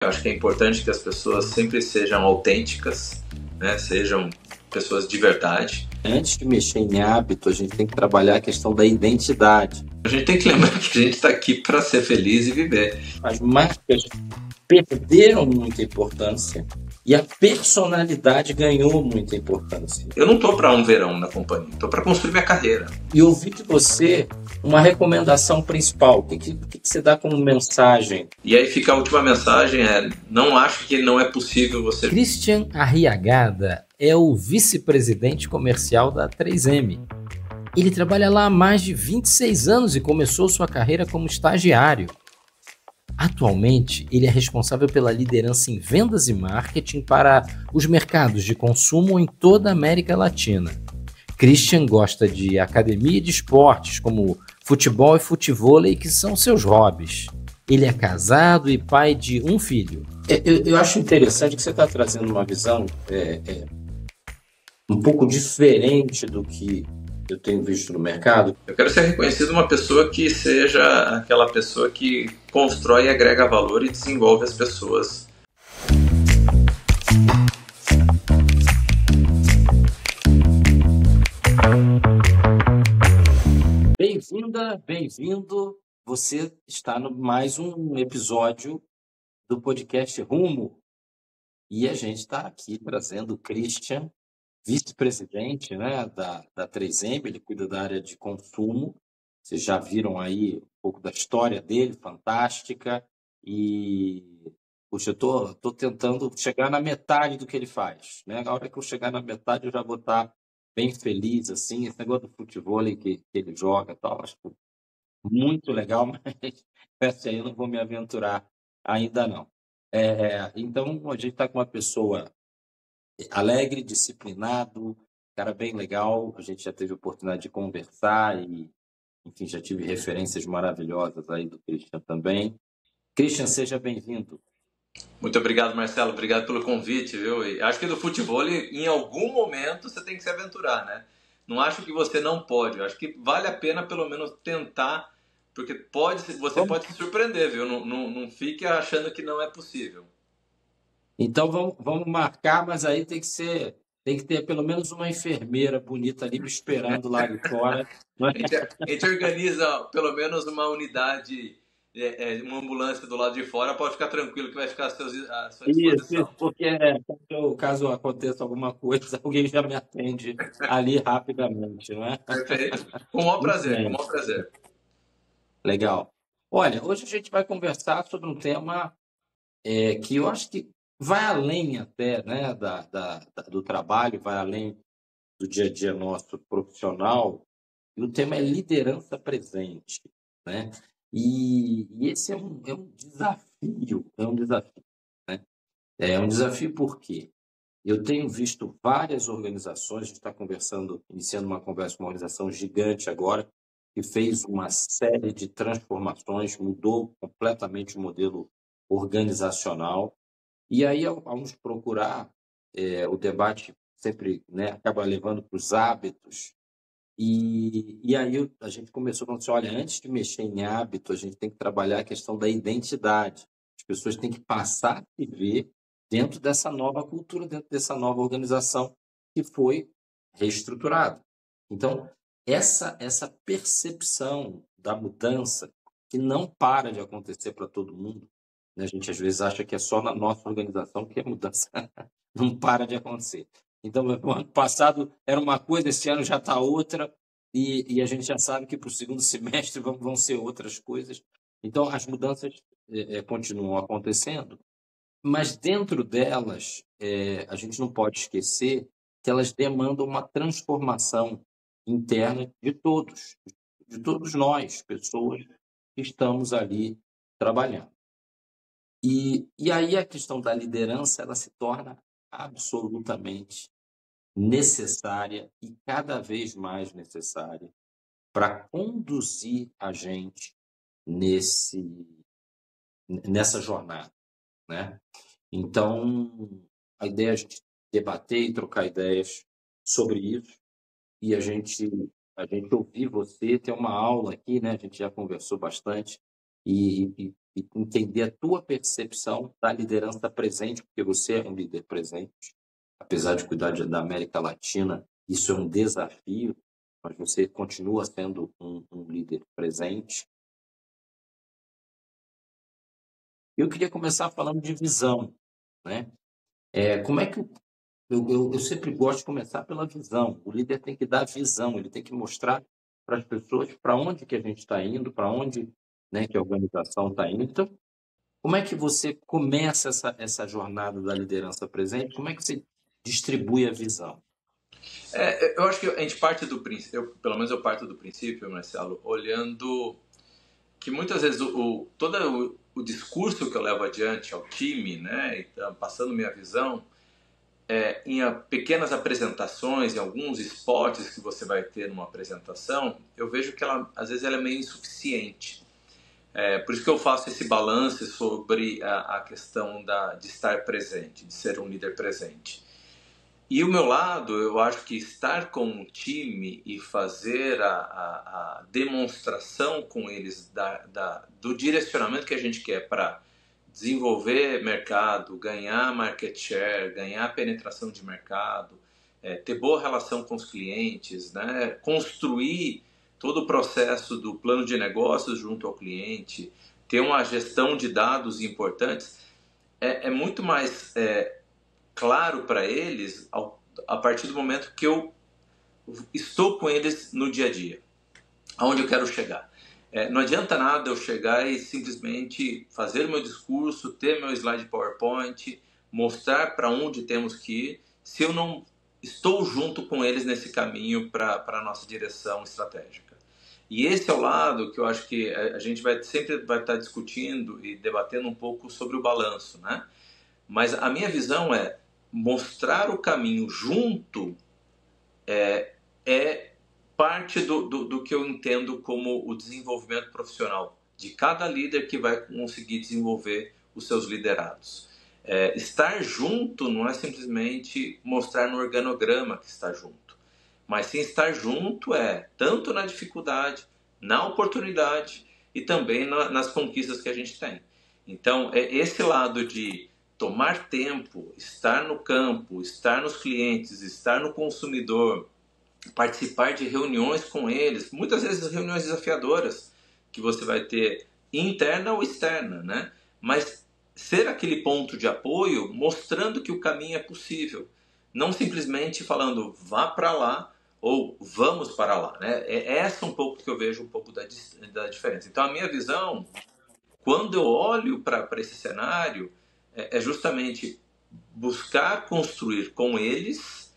Eu acho que é importante que as pessoas sempre sejam autênticas, né? Sejam pessoas de verdade. Antes de mexer em hábito, a gente tem que trabalhar a questão da identidade. A gente tem que lembrar que a gente está aqui para ser feliz e viver. As marcas perderam muita importância e a personalidade ganhou muita importância. Eu não estou para um verão na companhia, estou para construir minha carreira. E ouvi de você uma recomendação principal. O que você dá como mensagem? E aí fica a última mensagem, não acho que não é possível você... Christian Arriagada é o vice-presidente comercial da 3M. Ele trabalha lá há mais de 26 anos e começou sua carreira como estagiário. Atualmente, ele é responsável pela liderança em vendas e marketing para os mercados de consumo em toda a América Latina. Christian gosta de academia e de esportes, como futebol e futevôlei, que são seus hobbies. Ele é casado e pai de um filho. Eu acho interessante que você está trazendo uma visão um pouco diferente do que eu tenho visto no mercado. Eu quero ser reconhecido uma pessoa que seja aquela pessoa que constrói e agrega valor e desenvolve as pessoas. Bem-vinda, bem-vindo. Você está no mais um episódio do podcast Rumo. E a gente está aqui trazendo o Christian, vice-presidente, né, da 3M. Ele cuida da área de consumo. Vocês já viram aí um pouco da história dele, fantástica. E, puxa, eu tô tentando chegar na metade do que ele faz, né? Na hora que eu chegar na metade, eu já vou estar bem feliz, assim. Esse negócio do futevôlei que ele joga e tal, acho muito legal, mas essa aí eu não vou me aventurar ainda não. Então, a gente está com uma pessoa alegre, disciplinado, cara bem legal. A gente já teve a oportunidade de conversar e, enfim, já tive referências maravilhosas aí do Christian também. Christian, seja bem-vindo. Muito obrigado, Marcelo. Obrigado pelo convite, viu? E acho que do futebol, em algum momento, você tem que se aventurar, né? Não acho que você não pode. Eu acho que vale a pena, pelo menos, tentar, porque você pode se surpreender, viu? Não fique achando que não é possível. Então, vamos marcar, mas aí tem que ter pelo menos uma enfermeira bonita ali me esperando lá de fora. A gente organiza pelo menos uma unidade, uma ambulância do lado de fora, pode ficar tranquilo que vai ficar à sua disposição. Isso, porque caso aconteça alguma coisa, alguém já me atende ali rapidamente, não é? Perfeito. Com o maior prazer, com o maior prazer. Legal. Olha, hoje a gente vai conversar sobre um tema que eu acho que vai além até, né, do trabalho, vai além do dia a dia nosso profissional, e o tema é liderança presente, né? E esse é um desafio, né? É um desafio porque eu tenho visto várias organizações, a gente está iniciando uma conversa com uma organização gigante agora, que fez uma série de transformações, mudou completamente o modelo organizacional. E aí, ao nos procurar, o debate sempre, né, acaba levando para os hábitos. E aí a gente começou falando assim, olha, antes de mexer em hábito, a gente tem que trabalhar a questão da identidade. As pessoas têm que passar a se ver dentro dessa nova cultura, dentro dessa nova organização que foi reestruturada. Então, essa percepção da mudança, que não para de acontecer para todo mundo, né? A gente às vezes acha que é só na nossa organização que a mudança não para de acontecer. Então, no ano passado era uma coisa, esse ano já está outra, e a gente já sabe que para o segundo semestre vão ser outras coisas. Então, as mudanças continuam acontecendo, mas dentro delas, a gente não pode esquecer que elas demandam uma transformação interna de todos nós, pessoas que estamos ali trabalhando. E aí a questão da liderança ela se torna absolutamente necessária e cada vez mais necessária para conduzir a gente nessa jornada, né? Então, a ideia é a gente debater e trocar ideias sobre isso e a gente ouvir você, ter uma aula aqui, né? A gente já conversou bastante e e entender a tua percepção da liderança presente, porque você é um líder presente, apesar de cuidar da América Latina, isso é um desafio, mas você continua sendo um líder presente. Eu queria começar falando de visão, né? Como é que eu sempre gosto de começar pela visão. O líder tem que dar visão, ele tem que mostrar para as pessoas para onde que a gente está indo, para onde, né, que a organização está indo. Então, como é que você começa essa jornada da liderança presente? Como é que você distribui a visão? Eu acho que a gente parte do princípio, pelo menos eu parto do princípio, Marcelo, olhando que muitas vezes todo o discurso que eu levo adiante ao time, né, então, passando minha visão, em pequenas apresentações, em alguns spots que você vai ter numa apresentação, eu vejo que às vezes ela é meio insuficiente. Por isso que eu faço esse balanço sobre a questão de estar presente, de ser um líder presente. E o meu lado, eu acho que estar com o time e fazer a demonstração com eles do direcionamento que a gente quer para desenvolver mercado, ganhar market share, ganhar penetração de mercado, ter boa relação com os clientes, né? Construir todo o processo do plano de negócios junto ao cliente, ter uma gestão de dados importantes, é muito mais claro para eles a partir do momento que eu estou com eles no dia a dia, aonde eu quero chegar. Não adianta nada eu chegar e simplesmente fazer o meu discurso, ter meu slide PowerPoint, mostrar para onde temos que ir, se eu não estou junto com eles nesse caminho para a nossa direção estratégica. E esse é o lado que eu acho que a gente sempre vai estar discutindo e debatendo um pouco sobre o balanço, né? Mas a minha visão é mostrar o caminho junto é parte do que eu entendo como o desenvolvimento profissional de cada líder que vai conseguir desenvolver os seus liderados. Estar junto não é simplesmente mostrar no organograma que está junto, mas sim estar junto tanto na dificuldade, na oportunidade e também nas conquistas que a gente tem. Então, esse lado de tomar tempo, estar no campo, estar nos clientes, estar no consumidor, participar de reuniões com eles, muitas vezes reuniões desafiadoras que você vai ter interna ou externa, né? Mas ser aquele ponto de apoio, mostrando que o caminho é possível, não simplesmente falando vá para lá ou vamos para lá, né? É essa um pouco que eu vejo um pouco da diferença. Então a minha visão, quando eu olho para esse cenário, é justamente buscar construir com eles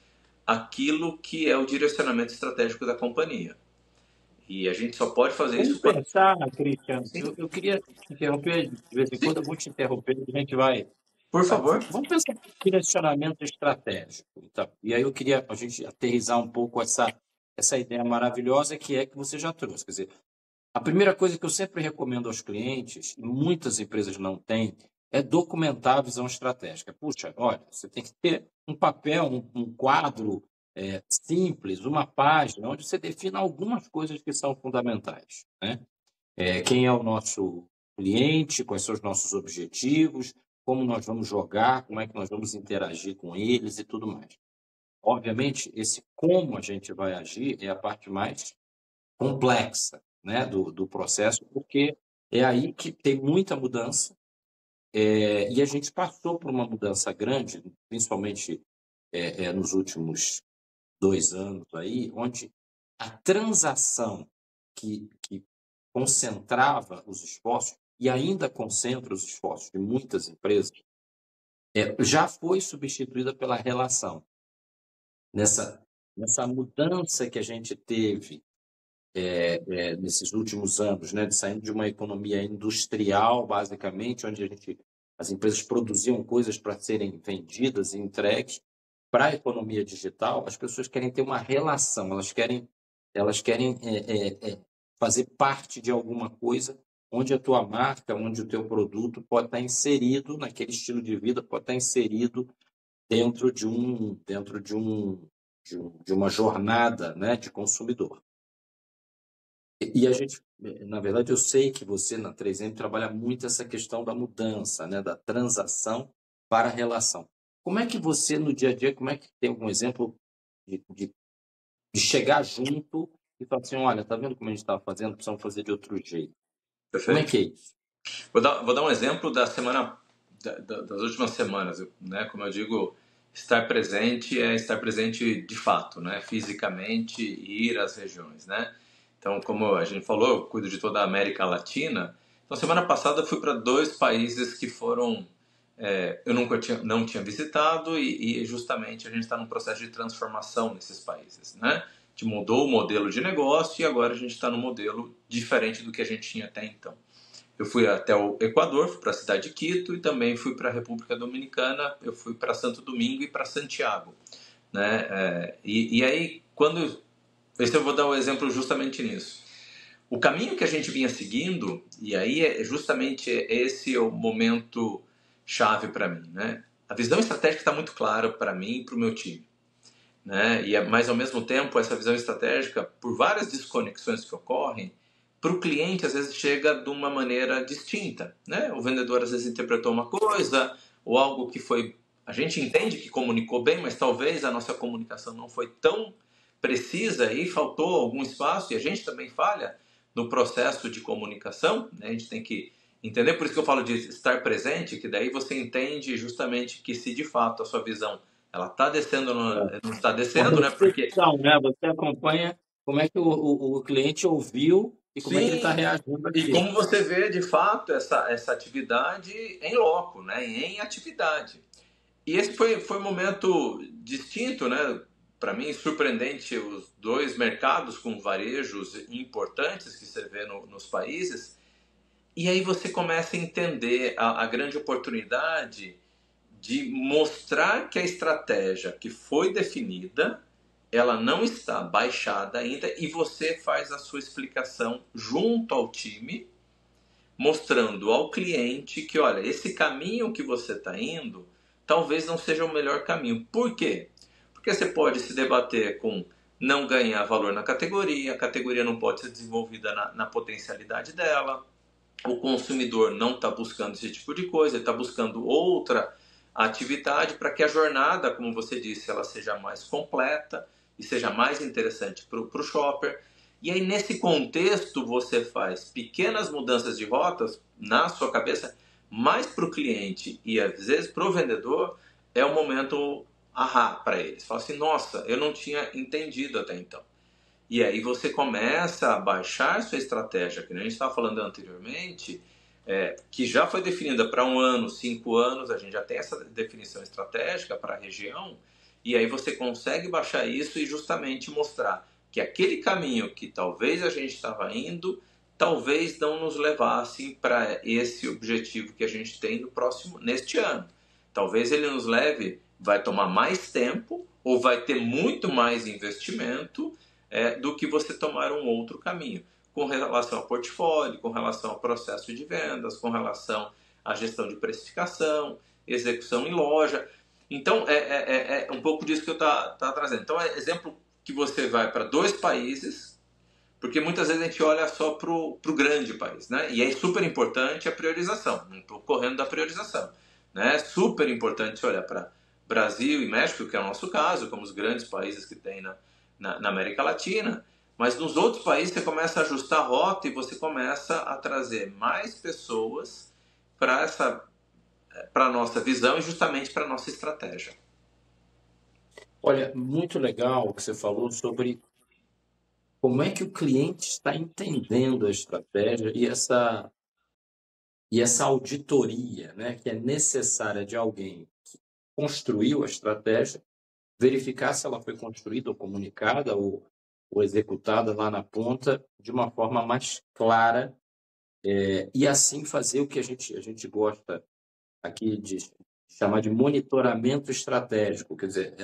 aquilo que é o direcionamento estratégico da companhia. E a gente só pode fazer isso... Vamos pensar, Cristian, eu queria te interromper, de vez em quando eu vou te interromper, a gente vai... Por favor. Vamos pensar em direcionamento estratégico. Então, e aí eu queria a gente aterrissar um pouco essa ideia maravilhosa que você já trouxe. Quer dizer, a primeira coisa que eu sempre recomendo aos clientes, e muitas empresas não têm, é documentar a visão estratégica. Puxa, olha, você tem que ter um papel, um quadro simples, uma página, onde você defina algumas coisas que são fundamentais, né? Quem é o nosso cliente, quais são os nossos objetivos, como nós vamos jogar, como é que nós vamos interagir com eles e tudo mais. Obviamente, esse como a gente vai agir é a parte mais complexa, né, do processo, porque é aí que tem muita mudança, e a gente passou por uma mudança grande, principalmente nos últimos 2 anos aí, onde a transação que concentrava os esforços e ainda concentra os esforços de muitas empresas, já foi substituída pela relação. Nessa mudança que a gente teve nesses últimos anos, né, de saindo de uma economia industrial, basicamente, onde as empresas produziam coisas para serem vendidas e entregues, para a economia digital, as pessoas querem ter uma relação, elas querem fazer parte de alguma coisa onde a tua marca, onde o teu produto pode estar inserido naquele estilo de vida, pode estar inserido dentro de uma jornada, né, de consumidor. E a gente, na verdade, eu sei que você na 3M trabalha muito essa questão da mudança, né, da transação para a relação. Como é que você, no dia a dia, como é que tem algum exemplo de chegar junto e falar assim, olha, tá vendo como a gente estava fazendo, precisamos fazer de outro jeito? Como é Perfeito? que é isso? Vou dar um exemplo da semana, das últimas semanas, né? Como eu digo, estar presente é estar presente de fato, né? Fisicamente e ir às regiões, né? Então, como a gente falou, eu cuido de toda a América Latina. Então, semana passada eu fui para 2 países que foram eu não tinha visitado e justamente a gente está num processo de transformação nesses países, né? A gente mudou o modelo de negócio e agora a gente está num modelo diferente do que a gente tinha até então. Eu fui até o Equador, fui para a cidade de Quito e também fui para a República Dominicana, eu fui para Santo Domingo e para Santiago, né? E aí, esse eu vou dar um exemplo justamente nisso. O caminho que a gente vinha seguindo, e aí justamente esse é o momento chave para mim, né? A visão estratégica está muito clara para mim e para o meu time, né? Mas ao mesmo tempo essa visão estratégica, por várias desconexões que ocorrem, para o cliente às vezes chega de uma maneira distinta, né? O vendedor às vezes interpretou uma coisa ou algo que foi, a gente entende que comunicou bem, mas talvez a nossa comunicação não foi tão precisa e faltou algum espaço, e a gente também falha no processo de comunicação, né? A gente tem que entender, por isso que eu falo de estar presente, que daí você entende justamente que se de fato a sua visão ela está descendo ou não está descendo, né? Porque Reflexão, né? Você acompanha como é que o cliente ouviu e como é que ele está sim, reagindo e aqui. como você vê de fato essa atividade em loco, né? Em atividade. E esse foi um momento distinto, né? Para mim, surpreendente, os 2 mercados com varejos importantes que você vê nos países. E aí você começa a entender a grande oportunidade de mostrar que a estratégia que foi definida, ela não está baixada ainda e você faz a sua explicação junto ao time, mostrando ao cliente que, olha, esse caminho que você está indo talvez não seja o melhor caminho. Por quê? Porque você pode se debater com não ganhar valor na categoria, a categoria não pode ser desenvolvida na potencialidade dela, o consumidor não está buscando esse tipo de coisa, ele está buscando outra atividade para que a jornada, como você disse, ela seja mais completa e seja mais interessante para o shopper. E aí, nesse contexto, você faz pequenas mudanças de rotas na sua cabeça, mais para o cliente e às vezes para o vendedor, é um momento ahá para eles. Fala assim, nossa, eu não tinha entendido até então. E aí você começa a baixar sua estratégia, que a gente estava falando anteriormente, que já foi definida para 1 ano, 5 anos, a gente já tem essa definição estratégica para a região, e aí você consegue baixar isso e justamente mostrar que aquele caminho que talvez a gente estava indo, talvez não nos levasse para esse objetivo que a gente tem neste ano. Talvez ele nos leve, vai tomar mais tempo, ou vai ter muito mais investimento, do que você tomar um outro caminho, com relação ao portfólio, com relação ao processo de vendas, com relação à gestão de precificação, execução em loja. Então, é um pouco disso que eu estou trazendo. Então, é exemplo que você vai para 2 países, porque muitas vezes a gente olha só para o grande país, né? E é super importante a priorização, não estou correndo da priorização, né? É super importante olhar para Brasil e México, que é o nosso caso, como os grandes países que tem na América Latina, mas nos outros países você começa a ajustar a rota e você começa a trazer mais pessoas para a nossa visão e justamente para a nossa estratégia. Olha, muito legal o que você falou sobre como é que o cliente está entendendo a estratégia e essa auditoria, né, que é necessária de alguém que construiu a estratégia, verificar se ela foi construída ou comunicada ou executada lá na ponta de uma forma mais clara, e assim fazer o que a gente gosta aqui de chamar de monitoramento estratégico. Quer dizer,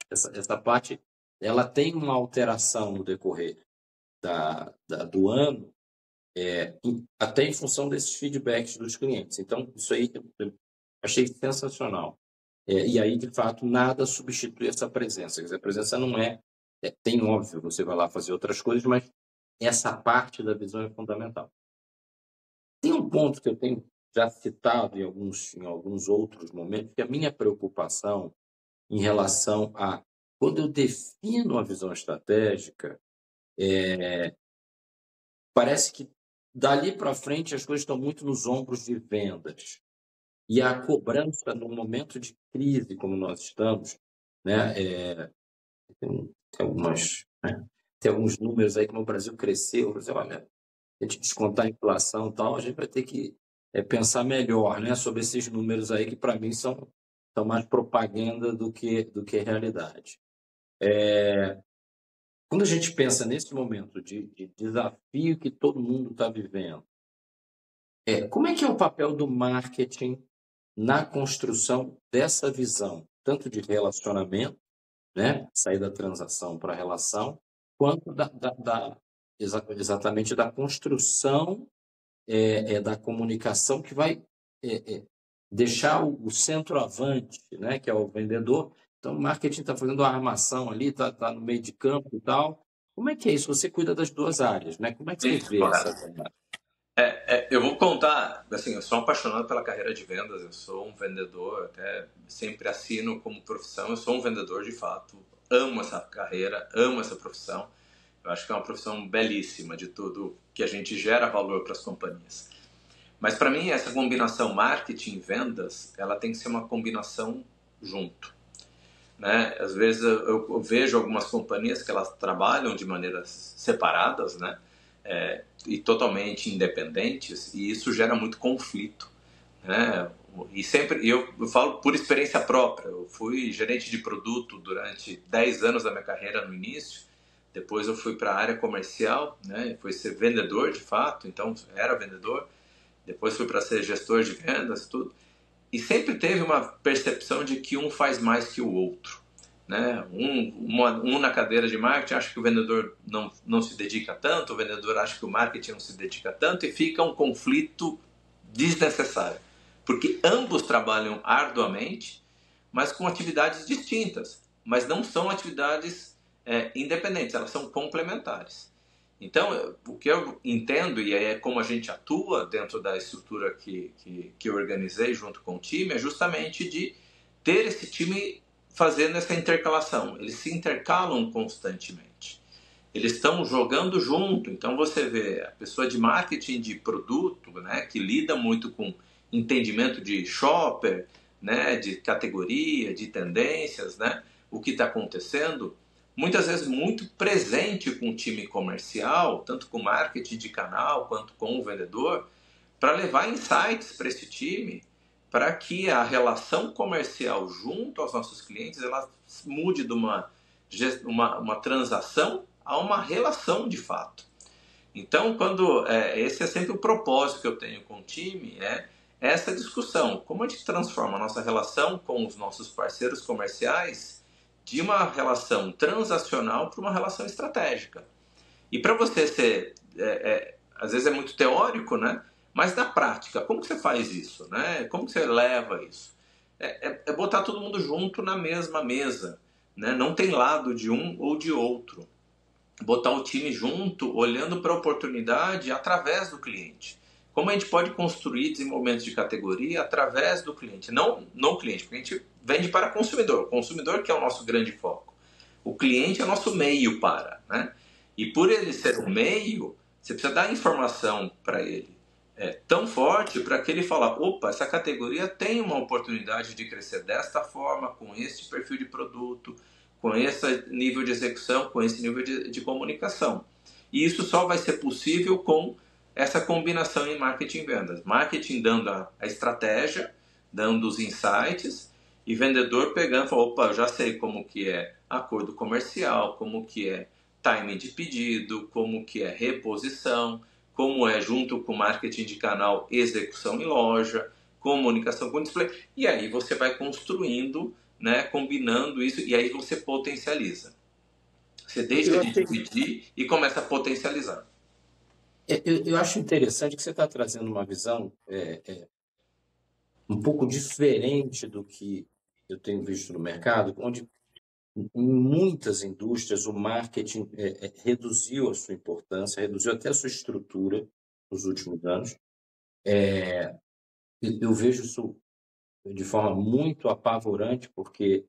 essa parte ela tem uma alteração no decorrer do ano, até em função desses feedbacks dos clientes. Então, isso aí eu achei sensacional. E aí, de fato, nada substitui essa presença. Quer dizer, a presença não tem óbvio, você vai lá fazer outras coisas, mas essa parte da visão é fundamental. Tem um ponto que eu tenho já citado em alguns outros momentos, que a minha preocupação em relação a quando eu defino a visão estratégica, parece que dali para frente as coisas estão muito nos ombros de vendas. E a cobrança no momento de crise como nós estamos, né, tem tem alguns números aí como o Brasil cresceu, você olha, a gente descontar a inflação e tal, a gente vai ter que pensar melhor, né, sobre esses números aí que para mim são mais propaganda do que realidade. Quando a gente pensa nesse momento de desafio que todo mundo está vivendo, como é que é o papel do marketing na construção dessa visão, tanto de relacionamento, né, sair da transação para a relação, quanto exatamente da construção da comunicação que vai deixar o centroavante, né, que é o vendedor. Então, o marketing está fazendo a armação ali, está no meio de campo e tal. Como é que é isso? Você cuida das duas áreas, né? Como é que você Isso, vê correto. essa jornada? Eu vou contar, assim, eu sou apaixonado pela carreira de vendas, eu sou um vendedor, até sempre assino como profissão, eu sou um vendedor de fato, amo essa carreira, amo essa profissão, eu acho que é uma profissão belíssima de tudo que a gente gera valor para as companhias. Mas para mim essa combinação marketing e vendas, ela tem que ser uma combinação junto, né? Às vezes eu vejo algumas companhias que elas trabalham de maneiras separadas, né? E totalmente independentes, e isso gera muito conflito, né? E sempre, eu falo por experiência própria, eu fui gerente de produto durante 10 anos da minha carreira no início, depois eu fui para a área comercial, né? Fui ser vendedor de fato, então era vendedor, depois fui para ser gestor de vendas, tudo, e sempre teve uma percepção de que um faz mais que o outro, né? Um na cadeira de marketing acha que o vendedor não se dedica tanto, o vendedor acha que o marketing não se dedica tanto, e fica um conflito desnecessário, porque ambos trabalham arduamente, mas com atividades distintas, mas não são atividades independentes, elas são complementares. Então, o que eu entendo, e é como a gente atua dentro da estrutura que eu organizei junto com o time, é justamente de ter esse time fazendo essa intercalação. Eles se intercalam constantemente. Eles estão jogando junto. Então, você vê a pessoa de marketing de produto, né, que lida muito com entendimento de shopper, né, de categoria, de tendências, né, o que está acontecendo, muitas vezes muito presente com o time comercial, tanto com o marketing de canal quanto com o vendedor, para levar insights para esse time, para que a relação comercial junto aos nossos clientes ela mude de uma transação a uma relação de fato. Então, esse é sempre o propósito que eu tenho com o time, essa discussão, como a gente transforma a nossa relação com os nossos parceiros comerciais de uma relação transacional para uma relação estratégica. E para você ser, às vezes é muito teórico, né? Mas na prática, como que você faz isso, né? Como que você leva isso? É botar todo mundo junto na mesma mesa, né? Não tem lado de um ou de outro. Botar o time junto, olhando para a oportunidade através do cliente. Como a gente pode construir desenvolvimento de categoria através do cliente, não o cliente, porque a gente vende para consumidor. O consumidor que é o nosso grande foco. O cliente é o nosso meio para, né? E por ele ser o meio, você precisa dar informação para ele tão forte para que ele fale, opa, essa categoria tem uma oportunidade de crescer desta forma, com este perfil de produto, com esse nível de execução, com esse nível de comunicação. E isso só vai ser possível com essa combinação em marketing e vendas. Marketing dando a estratégia, dando os insights, e vendedor pegando e falando, opa, eu já sei como que é acordo comercial, como que é time de pedido, como que é reposição, como é junto com marketing de canal, execução em loja, comunicação com display, e aí você vai construindo, né, combinando isso, e aí você potencializa. Você deixa de dividir e começa a potencializar. Eu acho interessante que você está trazendo uma visão um pouco diferente do que eu tenho visto no mercado, onde Em muitas indústrias, o marketing reduziu a sua importância, reduziu até a sua estrutura nos últimos anos. Eu vejo isso de forma muito apavorante, porque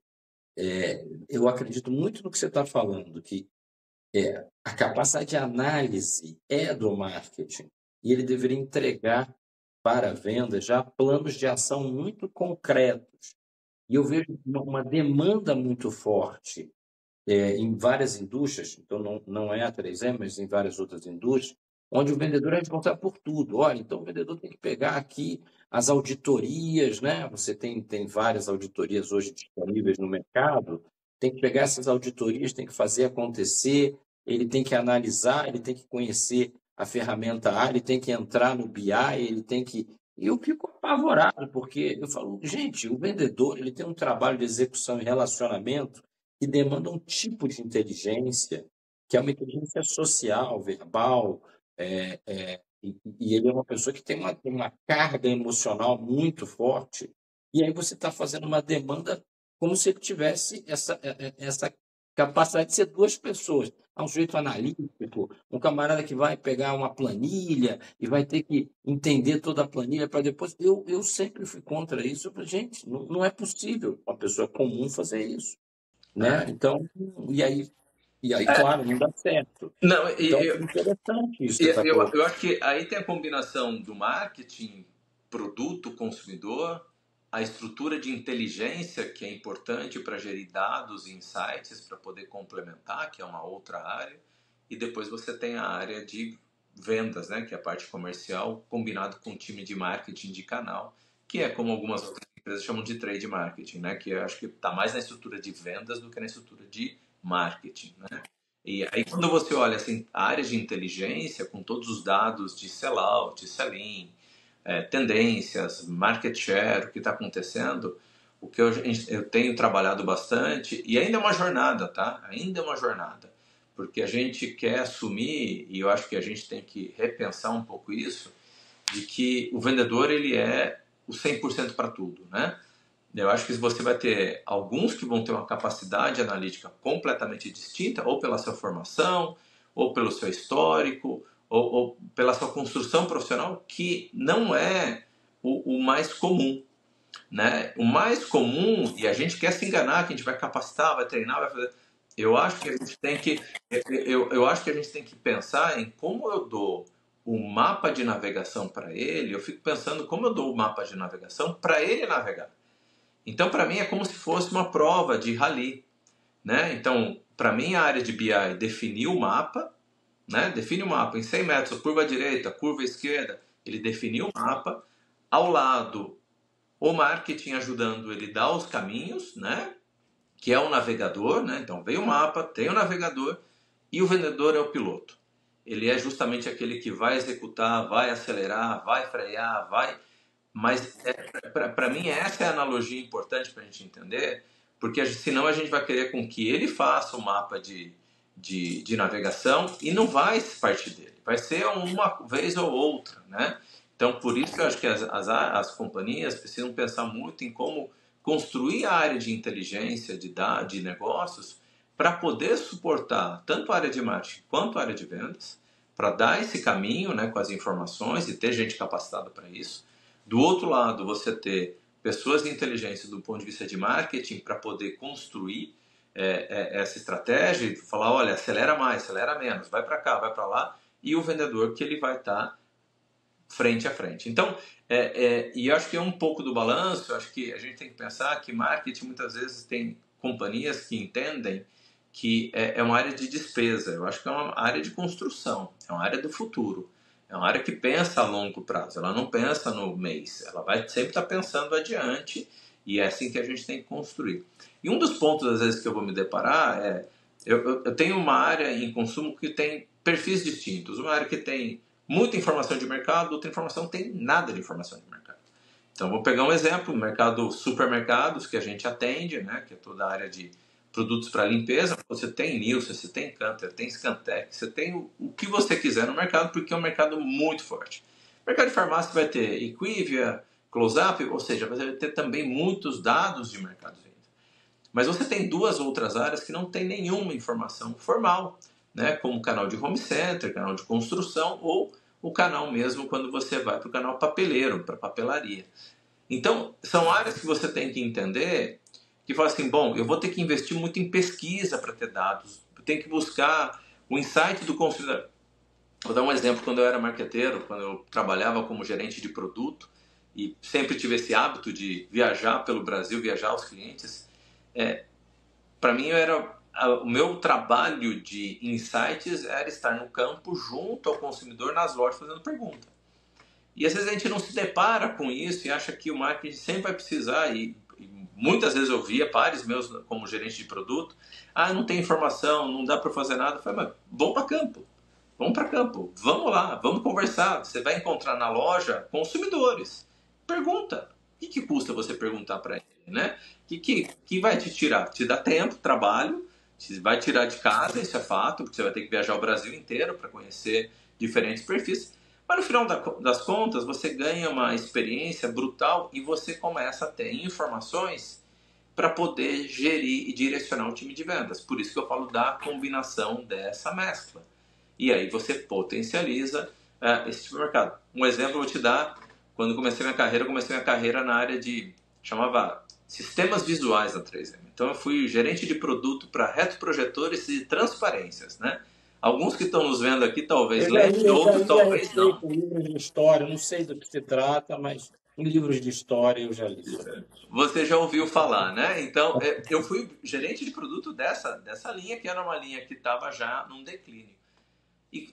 eu acredito muito no que você está falando, que a capacidade de análise é do marketing, e ele deveria entregar para a venda já planos de ação muito concretos. E eu vejo uma demanda muito forte em várias indústrias, então não é a 3M, mas em várias outras indústrias, onde o vendedor é responsável por tudo. Olha, então o vendedor tem que pegar aqui as auditorias, né? Você tem várias auditorias hoje disponíveis no mercado, tem que pegar essas auditorias, tem que fazer acontecer, ele tem que analisar, ele tem que conhecer a ferramenta A, ele tem que entrar no BI, ele tem que... E eu fico apavorado, porque eu falo, gente, o vendedor ele tem um trabalho de execução e relacionamento que demanda um tipo de inteligência, que é uma inteligência social, verbal, e ele é uma pessoa que tem uma carga emocional muito forte, e aí você está fazendo uma demanda como se ele tivesse essa capacidade de ser duas pessoas. Há um sujeito analítico, um camarada que vai pegar uma planilha e vai ter que entender toda a planilha para depois... Eu sempre fui contra isso. Eu falei, gente, não é possível uma pessoa comum fazer isso. Né? Então, e aí, claro, não dá certo. Não, Então, é interessante isso que você está colocando. eu acho que aí tem a combinação do marketing, produto, consumidor, a estrutura de inteligência, que é importante para gerir dados e insights para poder complementar, que é uma outra área, e depois você tem a área de vendas, né, que é a parte comercial, combinado com o time de marketing de canal, que é como algumas outras empresas chamam de trade marketing, né, que eu acho que está mais na estrutura de vendas do que na estrutura de marketing, né? E aí quando você olha assim, a área de inteligência, com todos os dados de sellout, sell-in, tendências, market share, o que está acontecendo, o que eu tenho trabalhado bastante, e ainda é uma jornada, tá? Ainda é uma jornada, porque a gente quer assumir, e eu acho que a gente tem que repensar um pouco isso, de que o vendedor ele é o 100% para tudo, né? Eu acho que você vai ter alguns que vão ter uma capacidade analítica completamente distinta, ou pela sua formação, ou pelo seu histórico, ou pela sua construção profissional, que não é o mais comum, né? O mais comum, e a gente quer se enganar, que a gente vai capacitar, vai treinar, vai fazer... Eu acho que a gente tem que, eu acho que a gente tem que pensar em como eu dou o mapa de navegação para ele. Eu fico pensando como eu dou o mapa de navegação para ele navegar. Então, para mim, é como se fosse uma prova de rally, né? Então, para mim, a área de BI definiu o mapa, né? Define o mapa em 100 metros, curva direita, curva esquerda. Ele definiu o mapa. Ao lado, o marketing ajudando ele a dar os caminhos, né? Que é o navegador, né? Então, veio o mapa, tem o navegador e o vendedor é o piloto. Ele é justamente aquele que vai executar, vai acelerar, vai frear, vai... Mas, para mim, essa é a analogia importante para a gente entender, porque senão a gente vai querer com que ele faça o mapa de navegação e não vai partir dele. Vai ser uma vez ou outra, né? Então, por isso que eu acho que as companhias precisam pensar muito em como construir a área de inteligência, de negócios, para poder suportar tanto a área de marketing quanto a área de vendas, para dar esse caminho, né, com as informações e ter gente capacitada para isso. Do outro lado, você ter pessoas de inteligência do ponto de vista de marketing para poder construir essa estratégia e falar, olha, acelera mais, acelera menos, vai para cá, vai para lá, e o vendedor que ele vai estar frente a frente. Então, e eu acho que é um pouco do balanço. Eu acho que a gente tem que pensar que marketing muitas vezes tem companhias que entendem que é uma área de despesa. Eu acho que é uma área de construção, é uma área do futuro. É uma área que pensa a longo prazo, ela não pensa no mês, ela vai sempre estar pensando adiante, e é assim que a gente tem que construir. E um dos pontos, às vezes, que eu vou me deparar eu tenho uma área em consumo que tem perfis distintos, uma área que tem muita informação de mercado, outra informação não tem nada de informação de mercado. Então, vou pegar um exemplo, o mercado supermercados, que a gente atende, né, que é toda a área de produtos para limpeza. Você tem Nielsen, você tem Kantar, tem Scantec, você tem o que você quiser no mercado, porque é um mercado muito forte. O mercado de farmácia vai ter IQVIA, Close-Up, ou seja, vai ter também muitos dados de mercado de venda. Mas você tem duas outras áreas que não tem nenhuma informação formal, né? Como o canal de home center, canal de construção ou o canal mesmo quando você vai para o canal papeleiro, para papelaria. Então, são áreas que você tem que entender que fala assim, bom, eu vou ter que investir muito em pesquisa para ter dados, eu tenho que buscar o insight do consumidor. Vou dar um exemplo, quando eu era marqueteiro, quando eu trabalhava como gerente de produto e sempre tive esse hábito de viajar pelo Brasil, viajar aos clientes, para mim o meu trabalho de insights era estar no campo junto ao consumidor nas lojas fazendo pergunta. E às vezes a gente não se depara com isso e acha que o marketing sempre vai precisar, e muitas vezes eu via pares meus como gerente de produto, não tem informação, não dá para fazer nada. Eu falei, mas vamos para campo. Vamos para campo, vamos lá, vamos conversar. Você vai encontrar na loja consumidores. Pergunta. O que custa você perguntar para ele, né? Que vai te tirar? Te dá tempo, trabalho, te vai tirar de casa, isso é fato, porque você vai ter que viajar o Brasil inteiro para conhecer diferentes perfis. Mas no final das contas, você ganha uma experiência brutal e você começa a ter informações para poder gerir e direcionar o time de vendas. Por isso que eu falo da combinação dessa mescla. E aí você potencializa esse tipo de mercado. Um exemplo eu vou te dar. Quando eu comecei minha carreira na área chamava sistemas visuais da 3M. Então eu fui gerente de produto para retroprojetores e transparências, né? Alguns que estão nos vendo aqui talvez leiam, outros talvez não. Livros de história, não sei do que se trata, mas em livros de história eu já li. Você já ouviu falar, né? Então eu fui gerente de produto dessa linha, que era uma linha que estava já num declínio. E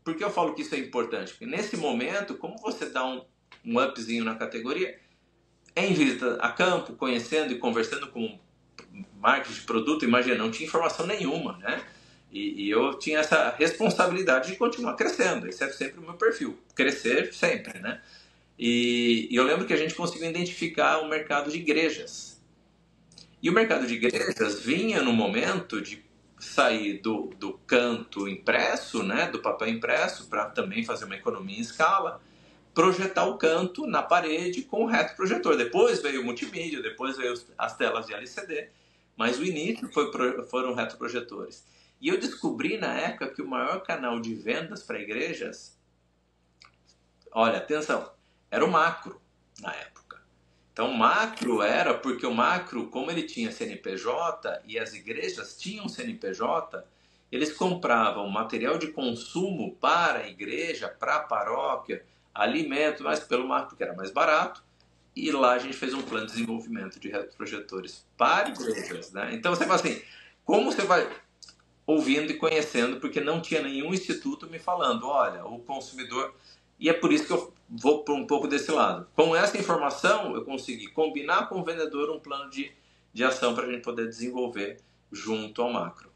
por que eu falo que isso é importante? Porque nesse momento, como você dá um upzinho na categoria, em visita a campo, conhecendo e conversando com marketing de produto, imagina, não tinha informação nenhuma, né? E eu tinha essa responsabilidade de continuar crescendo. Esse é sempre o meu perfil, crescer sempre, né? E eu lembro que a gente conseguiu identificar o mercado de igrejas. E o mercado de igrejas vinha no momento de sair do canto impresso, né, do papel impresso, para também fazer uma economia em escala, projetar o canto na parede com o retroprojetor. Depois veio o multimídia, depois veio as telas de LCD, mas o início foram retroprojetores. E eu descobri na época que o maior canal de vendas para igrejas, olha, atenção, era o macro na época. Então, macro era porque o macro, como ele tinha CNPJ e as igrejas tinham CNPJ, eles compravam material de consumo para a igreja, para a paróquia, alimento, mas pelo macro que era mais barato. E lá a gente fez um plano de desenvolvimento de retroprojetores para igrejas, né? Então, você fala assim, como você vai ouvindo e conhecendo, porque não tinha nenhum instituto me falando, olha, o consumidor... E é por isso que eu vou por um pouco desse lado. Com essa informação, eu consegui combinar com o vendedor um plano de ação para a gente poder desenvolver junto ao macro.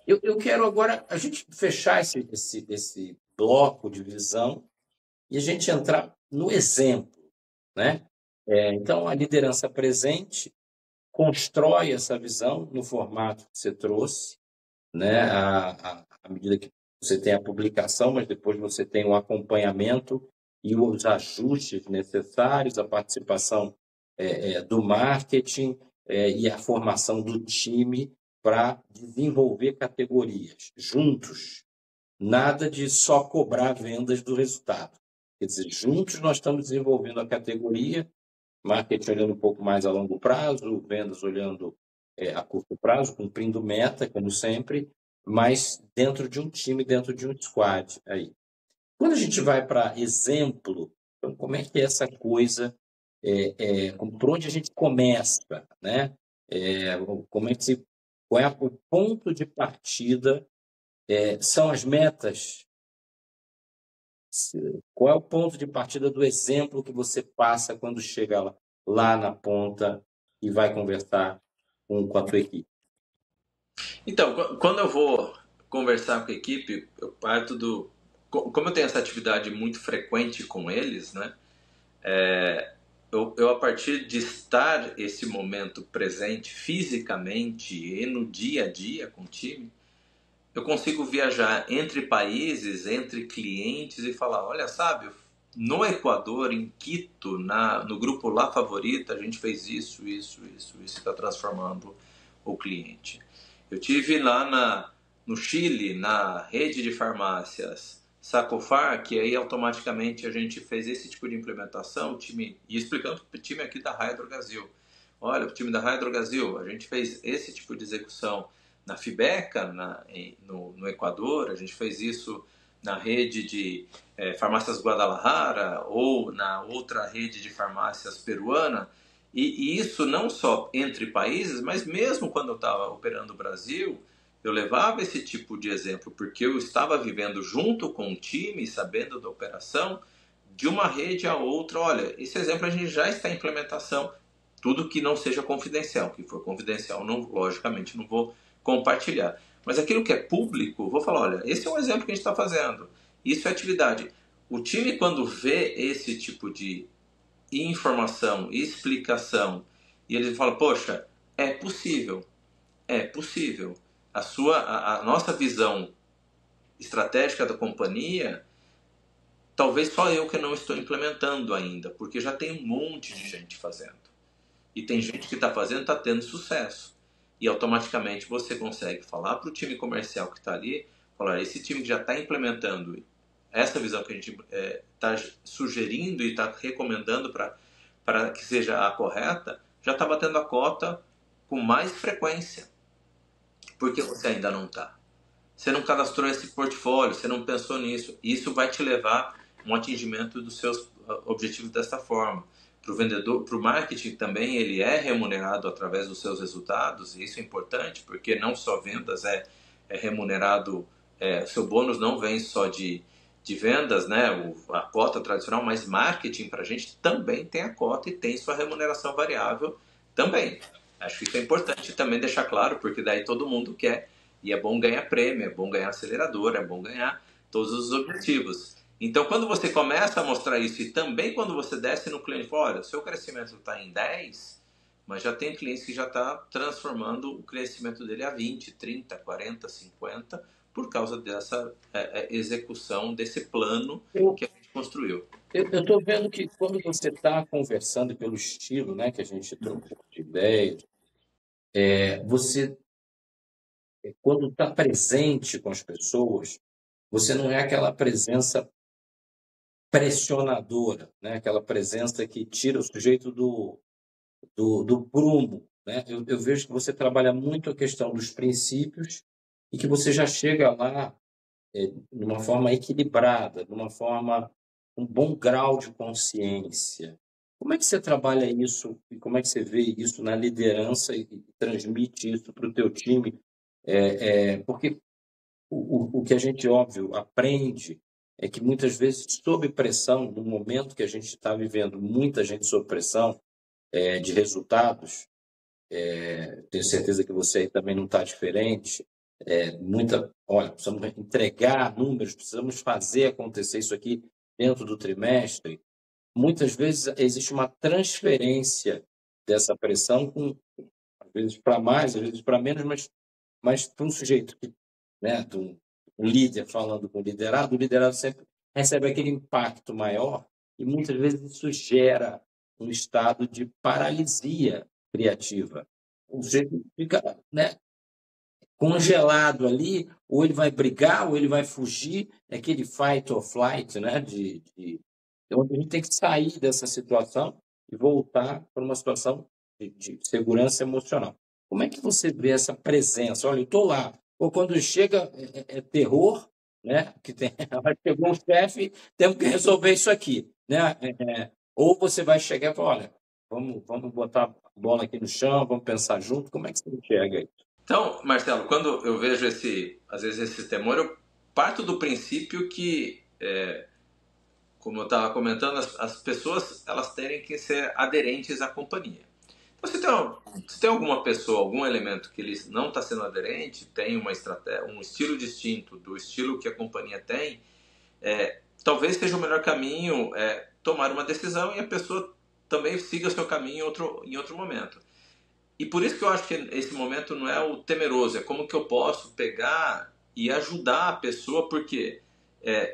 Eu quero agora a gente fechar esse bloco de visão e a gente entrar no exemplo, né? Então, a liderança presente constrói essa visão no formato que você trouxe, né? À medida que você tem a publicação, mas depois você tem o acompanhamento e os ajustes necessários, a participação do marketing e a formação do time para desenvolver categorias juntos. Nada de só cobrar vendas do resultado. Quer dizer, juntos nós estamos desenvolvendo a categoria, marketing olhando um pouco mais a longo prazo, vendas olhando a curto prazo, cumprindo meta, como sempre, mas dentro de um time, dentro de um squad. Aí. Quando a gente vai para exemplo, então, como é que é essa coisa, por onde a gente começa, né? Qual é o ponto de partida? São as metas? Qual é o ponto de partida do exemplo que você passa quando chega lá na ponta e vai conversar com a tua equipe? Então, quando eu vou conversar com a equipe, eu parto do... Como eu tenho essa atividade muito frequente com eles, né? Eu, a partir de estar esse momento presente fisicamente e no dia a dia com o time, eu consigo viajar entre países, entre clientes e falar, olha, sabe, no Equador, em Quito, no grupo La Favorita, a gente fez isso, está transformando o cliente. Eu tive lá no Chile, na rede de farmácias Sacofar, que aí automaticamente a gente fez esse tipo de implementação, e explicando para o time aqui da Raia Drogasil. Olha, o time da Raia Drogasil, a gente fez esse tipo de execução na Fibeca, no Equador, a gente fez isso na rede de farmácias Guadalajara ou na outra rede de farmácias peruana, e isso não só entre países, mas mesmo quando eu estava operando no Brasil, eu levava esse tipo de exemplo, porque eu estava vivendo junto com o time, sabendo da operação, de uma rede a outra. Olha, esse exemplo a gente já está em implementação, tudo que não seja confidencial, que for confidencial, logicamente não vou compartilhar. Mas aquilo que é público, vou falar, olha, esse é um exemplo que a gente está fazendo. Isso é atividade. O time, quando vê esse tipo de informação, explicação, e ele fala, poxa, é possível. A nossa visão estratégica da companhia, talvez só eu que não estou implementando ainda, porque já tem um monte de gente fazendo. E tem gente que está fazendo, está tendo sucesso. E automaticamente você consegue falar para o time comercial que está ali, falar, esse time que já está implementando essa visão que a gente está sugerindo e está recomendando para que seja a correta, já está batendo a cota com mais frequência. Porque você ainda não está. Você não cadastrou esse portfólio, você não pensou nisso. Isso vai te levar a um atingimento dos seus objetivos dessa forma. Para o vendedor, para o marketing também, ele é remunerado através dos seus resultados, e isso é importante, porque não só vendas é remunerado, seu bônus não vem só de vendas, né, a cota tradicional, mas marketing para a gente também tem a cota e tem sua remuneração variável também. Acho que isso é importante também deixar claro, porque daí todo mundo quer, e é bom ganhar prêmio, é bom ganhar acelerador, é bom ganhar todos os objetivos. Então, quando você começa a mostrar isso, e também quando você desce no cliente, fala, olha, o seu crescimento está em 10, mas já tem clientes que já está transformando o crescimento dele a 20, 30, 40, 50, por causa dessa execução desse plano que a gente construiu. Eu estou vendo que quando você está conversando pelo estilo, né, que a gente trocou de ideias, você, quando está presente com as pessoas, você não é aquela presença pressionadora, né? Aquela presença que tira o sujeito do prumo, né? Eu vejo que você trabalha muito a questão dos princípios e que você já chega lá de uma forma equilibrada, de uma forma com um bom grau de consciência. Como é que você trabalha isso e como é que você vê isso na liderança e transmite isso para o teu time? Porque o que a gente, óbvio, aprende é que muitas vezes, sob pressão, no momento que a gente está vivendo, muita gente sob pressão de resultados, tenho certeza que você aí também não está diferente, olha, precisamos entregar números, precisamos fazer acontecer isso aqui dentro do trimestre. Muitas vezes existe uma transferência dessa pressão, às vezes para mais, às vezes para menos, mas para um sujeito que, né, um líder falando com o liderado sempre recebe aquele impacto maior e muitas vezes isso gera um estado de paralisia criativa. O sujeito fica, né, congelado ali, ou ele vai brigar, ou ele vai fugir, é aquele fight or flight, né, onde a gente tem que sair dessa situação e voltar para uma situação de segurança emocional. Como é que você vê essa presença? Olha, eu estou lá. Ou quando chega, é terror, né? Que chegou um chefe, temos que resolver isso aqui, né? Ou você vai chegar e falar, olha, vamos botar a bola aqui no chão, vamos pensar junto. Como é que você enxerga isso? Então, Marcelo, quando eu vejo às vezes esse temor, eu parto do princípio que, como eu estava comentando, as pessoas elas terem que ser aderentes à companhia. Então, se tem alguma pessoa, algum elemento que ele não está sendo aderente, tem uma estratégia, um estilo distinto do estilo que a companhia tem, talvez seja o melhor caminho tomar uma decisão e a pessoa também siga o seu caminho em outro momento. E por isso que eu acho que esse momento não é o temeroso, é como que eu posso pegar e ajudar a pessoa, porque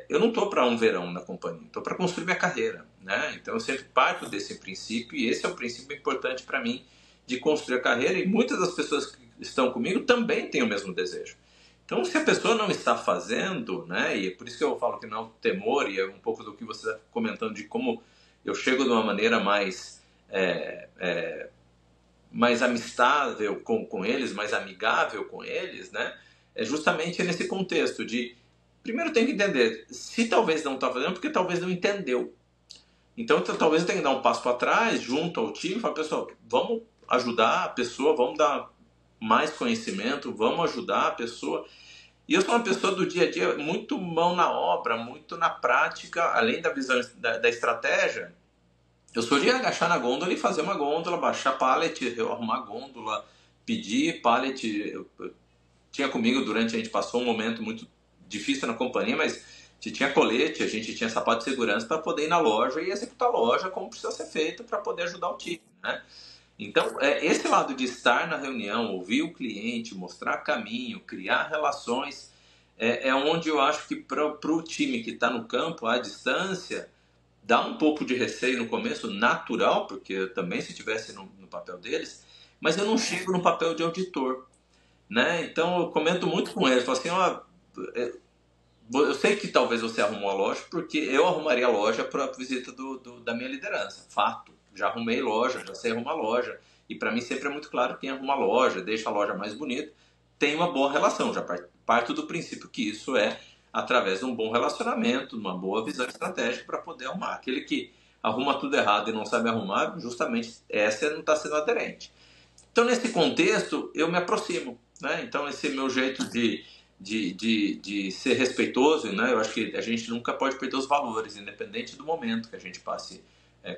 eu não estou para um verão na companhia, estou para construir minha carreira, né? Então eu sempre parto desse princípio, e esse é um princípio importante para mim de construir a carreira, e muitas das pessoas que estão comigo também têm o mesmo desejo. Então, se a pessoa não está fazendo, né, e é por isso que eu falo que não é um temor, e é um pouco do que você está comentando de como eu chego de uma maneira mais amistável com eles, mais amigável com eles, né, é justamente nesse contexto de, primeiro tem que entender, se talvez não está fazendo, porque talvez não entendeu. Então, talvez eu tenha que dar um passo para trás, junto ao time, e falar, pessoal, vamos ajudar a pessoa, vamos dar mais conhecimento, vamos ajudar a pessoa. E eu sou uma pessoa do dia a dia muito mão na obra, muito na prática, além da visão da estratégia. Eu sou de agachar na gôndola e fazer uma gôndola, baixar pallet, arrumar gôndola, pedir pallet. Eu tinha comigo durante, a gente passou um momento muito difícil na companhia, mas a gente tinha colete, a gente tinha sapato de segurança para poder ir na loja e executar a loja como precisa ser feito para poder ajudar o time, né? Então, esse lado de estar na reunião, ouvir o cliente, mostrar caminho, criar relações, é onde eu acho que para o time que está no campo, à distância, dá um pouco de receio no começo, natural, porque eu também se estivesse no papel deles, mas eu não chego no papel de auditor, né? Então, eu comento muito com eles, falo assim, ó, eu sei que talvez você arrumou a loja, porque eu arrumaria a loja para a visita da minha liderança, fato. Já arrumei loja, já sei arrumar loja. E para mim sempre é muito claro quem arruma a loja, deixa a loja mais bonita, tem uma boa relação. Já parto do princípio que isso é através de um bom relacionamento, uma boa visão estratégica para poder arrumar. Aquele que arruma tudo errado e não sabe arrumar, justamente essa não está sendo aderente. Então, nesse contexto, eu me aproximo, né? Então, esse meu jeito de ser respeitoso, né? Eu acho que a gente nunca pode perder os valores, independente do momento que a gente passe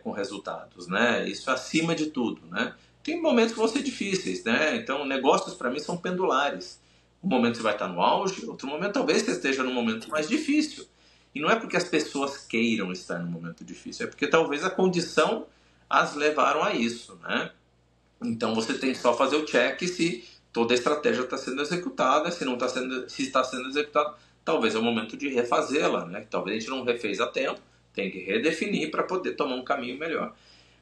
com resultados, né? Isso acima de tudo, né? Tem momentos que vão ser difíceis, né? Então, negócios para mim são pendulares. Um momento você vai estar no auge, outro momento talvez você esteja num momento mais difícil. E não é porque as pessoas queiram estar num momento difícil, é porque talvez a condição as levaram a isso, né? Então você tem que só fazer o check se toda a estratégia está sendo executada, se não está sendo, se está sendo executada, talvez é o momento de refazê-la, né? Talvez a gente não refez a tempo, tem que redefinir para poder tomar um caminho melhor.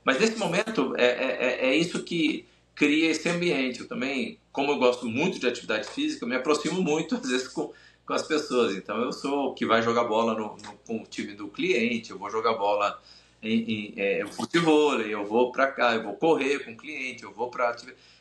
Mas nesse momento é isso que cria esse ambiente. Eu também, como eu gosto muito de atividade física, eu me aproximo muito às vezes com as pessoas. Então eu sou o que vai jogar bola com o time do cliente, eu vou jogar bola em futevôlei, eu vou para cá, eu vou correr com o cliente, eu vou para...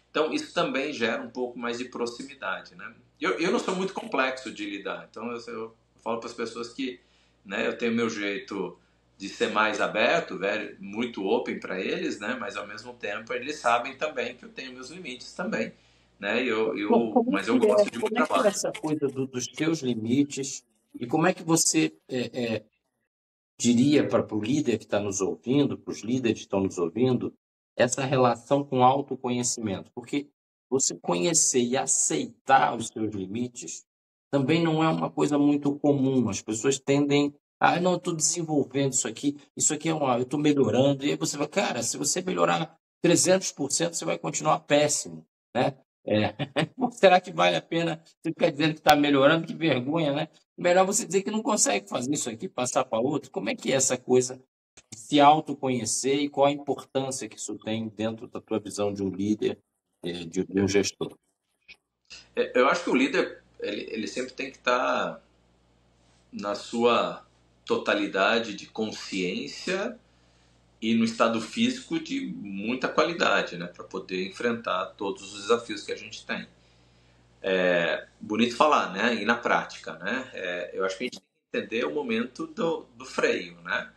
Então, isso também gera um pouco mais de proximidade, né? Eu não sou muito complexo de lidar, então eu falo para as pessoas que, né, eu tenho meu jeito de ser mais aberto, muito open para eles, né? Mas ao mesmo tempo eles sabem também que eu tenho meus limites também, né? Mas eu gosto de muito trabalho. Como é que é essa coisa dos teus limites e como é que você diria para o líder que está nos ouvindo, para os líderes que estão nos ouvindo, essa relação com autoconhecimento? Porque você conhecer e aceitar os seus limites também não é uma coisa muito comum. As pessoas tendem a, não, eu estou desenvolvendo isso aqui eu estou melhorando. E aí você vai, cara, se você melhorar 300%, você vai continuar péssimo, né? Será que vale a pena você ficar dizendo que está melhorando? Que vergonha, né? Melhor você dizer que não consegue fazer isso aqui, passar para outro. Como é que é essa coisa de se autoconhecer e qual a importância que isso tem dentro da tua visão de um líder, de um gestor? Eu acho que o líder, ele sempre tem que estar na sua totalidade de consciência e no estado físico de muita qualidade, né, para poder enfrentar todos os desafios que a gente tem. Bonito falar, né, e na prática, né, eu acho que a gente tem que entender o momento do freio, né.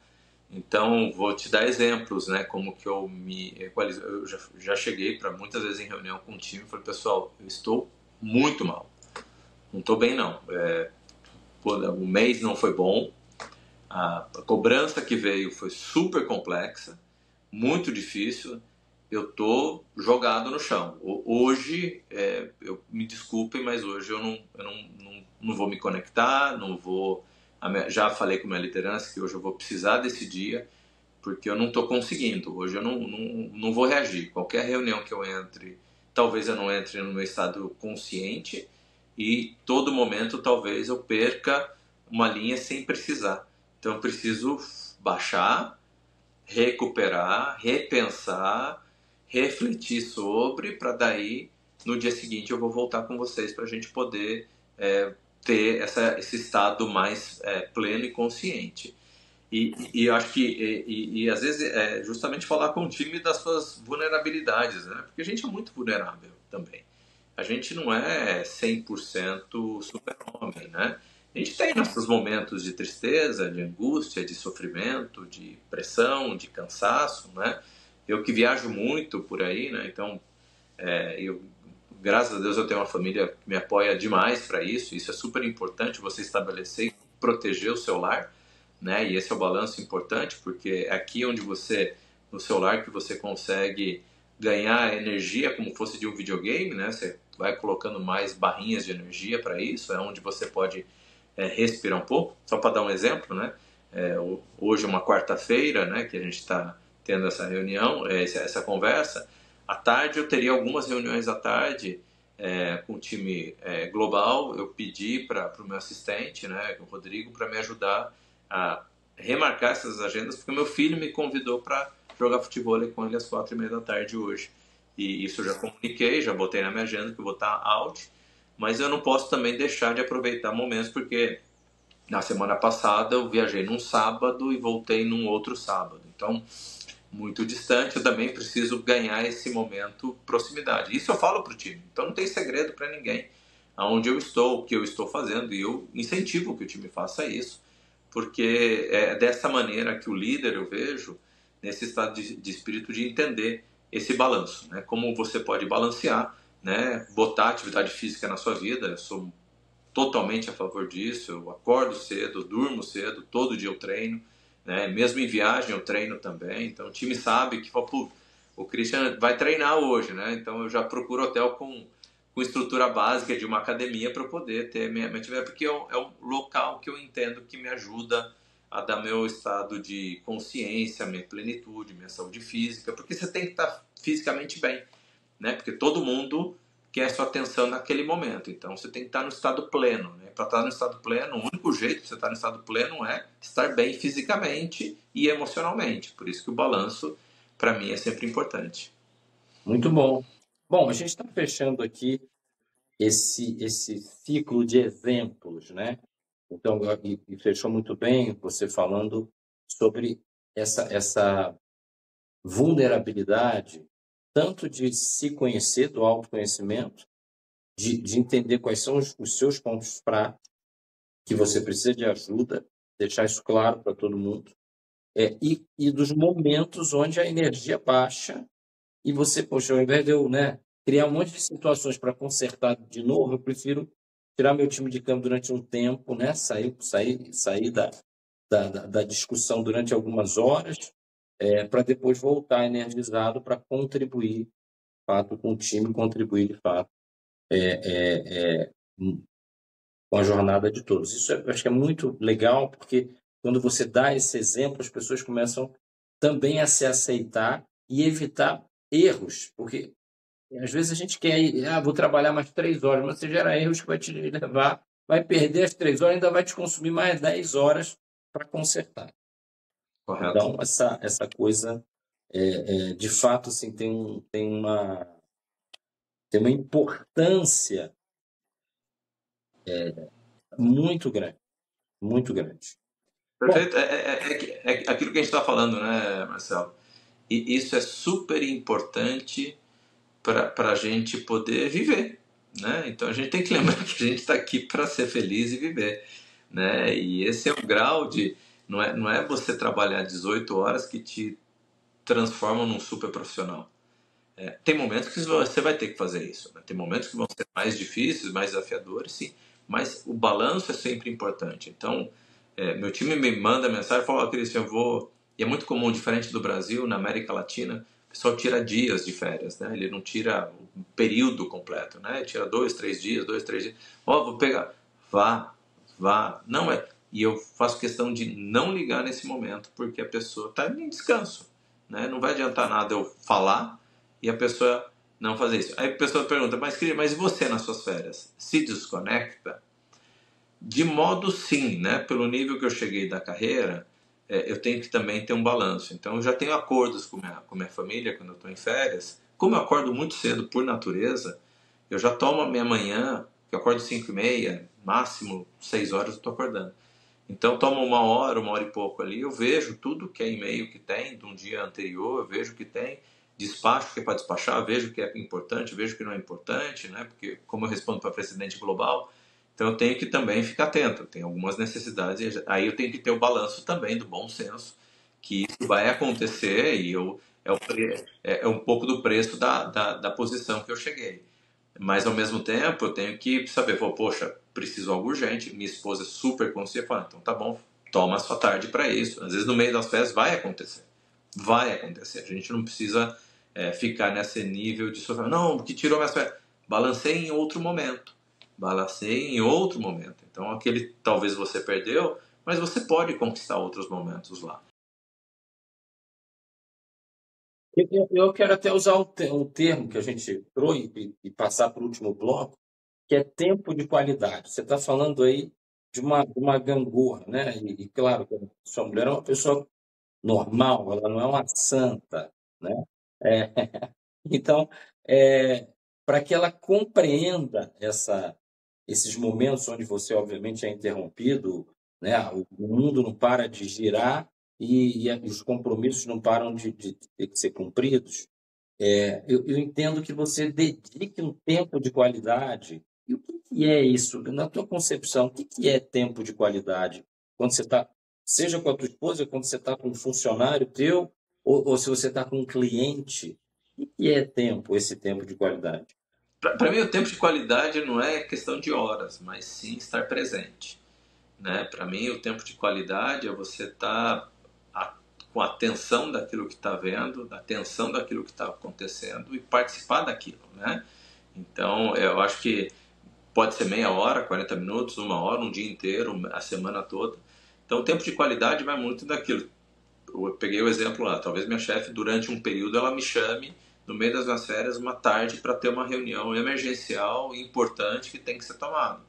Então, vou te dar exemplos, né, como que eu me equalizo. Eu já cheguei para muitas vezes em reunião com o time e falei, pessoal, eu estou muito mal, não estou bem não, o mês não foi bom, a cobrança que veio foi super complexa, muito difícil, eu tô jogado no chão. Hoje, eu me desculpem, mas hoje eu não vou me conectar, não vou... Já falei com minha liderança que hoje eu vou precisar desse dia, porque eu não estou conseguindo. Hoje eu não vou reagir. Qualquer reunião que eu entre, talvez eu não entre no meu estado consciente e todo momento talvez eu perca uma linha sem precisar. Então eu preciso baixar, recuperar, repensar, refletir sobre, para daí no dia seguinte eu vou voltar com vocês para a gente poder ter esse estado mais pleno e consciente. E eu acho que, às vezes, justamente falar com o time das suas vulnerabilidades, né? Porque a gente é muito vulnerável também. A gente não é 100% super-homem, né? A gente tem nossos momentos de tristeza, de angústia, de sofrimento, de pressão, de cansaço, né? Eu que viajo muito por aí, né? Então, graças a Deus eu tenho uma família que me apoia demais para isso. Isso é super importante, você estabelecer e proteger o seu lar, né? E esse é o balanço importante, porque é aqui onde você, no seu lar, que você consegue ganhar energia como fosse de um videogame, né? Você vai colocando mais barrinhas de energia para isso, é onde você pode respirar um pouco. Só para dar um exemplo, né? Hoje é uma quarta-feira, né? Que a gente está tendo essa reunião, essa conversa. À tarde eu teria algumas reuniões à tarde com o time global. Eu pedi para o meu assistente, né, o Rodrigo, para me ajudar a remarcar essas agendas, porque meu filho me convidou para jogar futebol com ele às 4:30 da tarde hoje. E isso eu já comuniquei, já botei na minha agenda que eu vou estar out, mas eu não posso também deixar de aproveitar momentos, porque na semana passada eu viajei num sábado e voltei num outro sábado. Então, muito distante, eu também preciso ganhar esse momento proximidade. Isso eu falo para o time. Então não tem segredo para ninguém aonde eu estou, o que eu estou fazendo, e eu incentivo que o time faça isso, porque é dessa maneira que o líder, eu vejo, nesse estado de espírito de entender esse balanço, né? Como você pode balancear, né? Botar atividade física na sua vida. Eu sou totalmente a favor disso. Eu acordo cedo, durmo cedo, todo dia eu treino, né? Mesmo em viagem eu treino também. Então o time sabe que o Christian vai treinar hoje, né? Então eu já procuro hotel com estrutura básica de uma academia para poder ter minha atividade, porque é um local que eu entendo que me ajuda a dar meu estado de consciência, minha plenitude, minha saúde física, porque você tem que estar fisicamente bem, né? Porque todo mundo quer sua atenção naquele momento, então você tem que estar no estado pleno, né? Para estar no estado pleno, o único jeito de você estar no estado pleno é estar bem fisicamente e emocionalmente. Por isso que o balanço, para mim, é sempre importante. Muito bom. Bom, a gente está fechando aqui esse ciclo de exemplos, né? Então, e fechou muito bem você falando sobre essa vulnerabilidade, tanto de se conhecer, do autoconhecimento, de entender quais são os seus pontos fracos, que você precisa de ajuda, deixar isso claro para todo mundo, e dos momentos onde a energia baixa e você, poxa, ao invés de eu, né, criar um monte de situações para consertar de novo, eu prefiro tirar meu time de campo durante um tempo, né, sair da discussão durante algumas horas, para depois voltar energizado para contribuir, de fato, com o time, contribuir, de fato, com a jornada de todos. Isso eu acho que é muito legal, porque quando você dá esse exemplo, as pessoas começam também a se aceitar e evitar erros, porque às vezes a gente quer ir, vou trabalhar mais 3 horas, mas você gera erros que vai te levar, vai perder as 3 horas, ainda vai te consumir mais 10 horas para consertar. Correto. Então, essa coisa, de fato, assim, tem uma importância muito grande, muito grande. Perfeito. É aquilo que a gente está falando, né, Marcelo? E isso é super importante para a gente poder viver, né? Então a gente tem que lembrar que a gente está aqui para ser feliz e viver, né? E esse é o grau de... Não é você trabalhar 18 horas que te transforma num super profissional. Tem momentos que você vai ter que fazer isso, né? Tem momentos que vão ser mais difíceis, mais desafiadores, sim, mas o balanço é sempre importante. Então, meu time me manda mensagem e fala, Christian, eu vou... E é muito comum, diferente do Brasil, na América Latina, o pessoal tira dias de férias, né? Ele não tira o período completo, né? Ele tira 2, 3 dias, vou pegar... Vá. Não é... E eu faço questão de não ligar nesse momento, porque a pessoa está em descanso, né? Não vai adiantar nada eu falar e a pessoa não fazer isso. Aí a pessoa pergunta, mas e você nas suas férias? Se desconecta? De modo sim, né? Pelo nível que eu cheguei da carreira, eu tenho que também ter um balanço. Então, eu já tenho acordos com minha família quando eu estou em férias. Como eu acordo muito cedo por natureza, eu já tomo a minha manhã, que eu acordo 5h30, máximo 6 horas eu estou acordando. Então, tomo uma hora e pouco ali, eu vejo tudo que é e-mail que tem de um dia anterior, eu vejo o que tem, despacho o que é para despachar, vejo o que é importante, vejo o que não é importante, né? Porque como eu respondo para presidente global, então eu tenho que também ficar atento, tem algumas necessidades, aí eu tenho que ter o balanço também do bom senso, que isso vai acontecer e é um pouco do preço da posição que eu cheguei. Mas ao mesmo tempo eu tenho que saber, poxa, preciso de algo urgente, minha esposa é super consciente, fala, então tá bom, toma a sua tarde para isso. Às vezes no meio das férias vai acontecer. Vai acontecer. A gente não precisa ficar nesse nível de sofrer. Não, porque tirou minhas férias. Balancei em outro momento. Balancei em outro momento. Então aquele talvez você perdeu, mas você pode conquistar outros momentos lá. Eu quero até usar um termo que a gente entrou e passar para o último bloco, que é tempo de qualidade. Você está falando aí de uma gangorra, né? E claro, que a sua mulher é uma pessoa normal, ela não é uma santa, né? É, então, para que ela compreenda esses momentos onde você, obviamente, é interrompido, né? O mundo não para de girar e os compromissos não param de ter que ser cumpridos. Eu entendo que você dedique um tempo de qualidade. E o que é isso? Na tua concepção, o que é tempo de qualidade? Quando você está, seja com a tua esposa, quando você está com um funcionário teu, ou se você está com um cliente, o que é tempo, esse tempo de qualidade? Para mim, o tempo de qualidade não é questão de horas, mas sim estar presente. Né? Para mim, o tempo de qualidade é você estar com a atenção daquilo que está vendo, da atenção daquilo que está acontecendo e participar daquilo. Né? Então, eu acho que pode ser meia hora, 40 minutos, uma hora, um dia inteiro, a semana toda. Então, o tempo de qualidade vai muito daquilo. Eu peguei o exemplo lá, talvez minha chefe, durante um período, ela me chame no meio das minhas férias, uma tarde, para ter uma reunião emergencial importante que tem que ser tomada.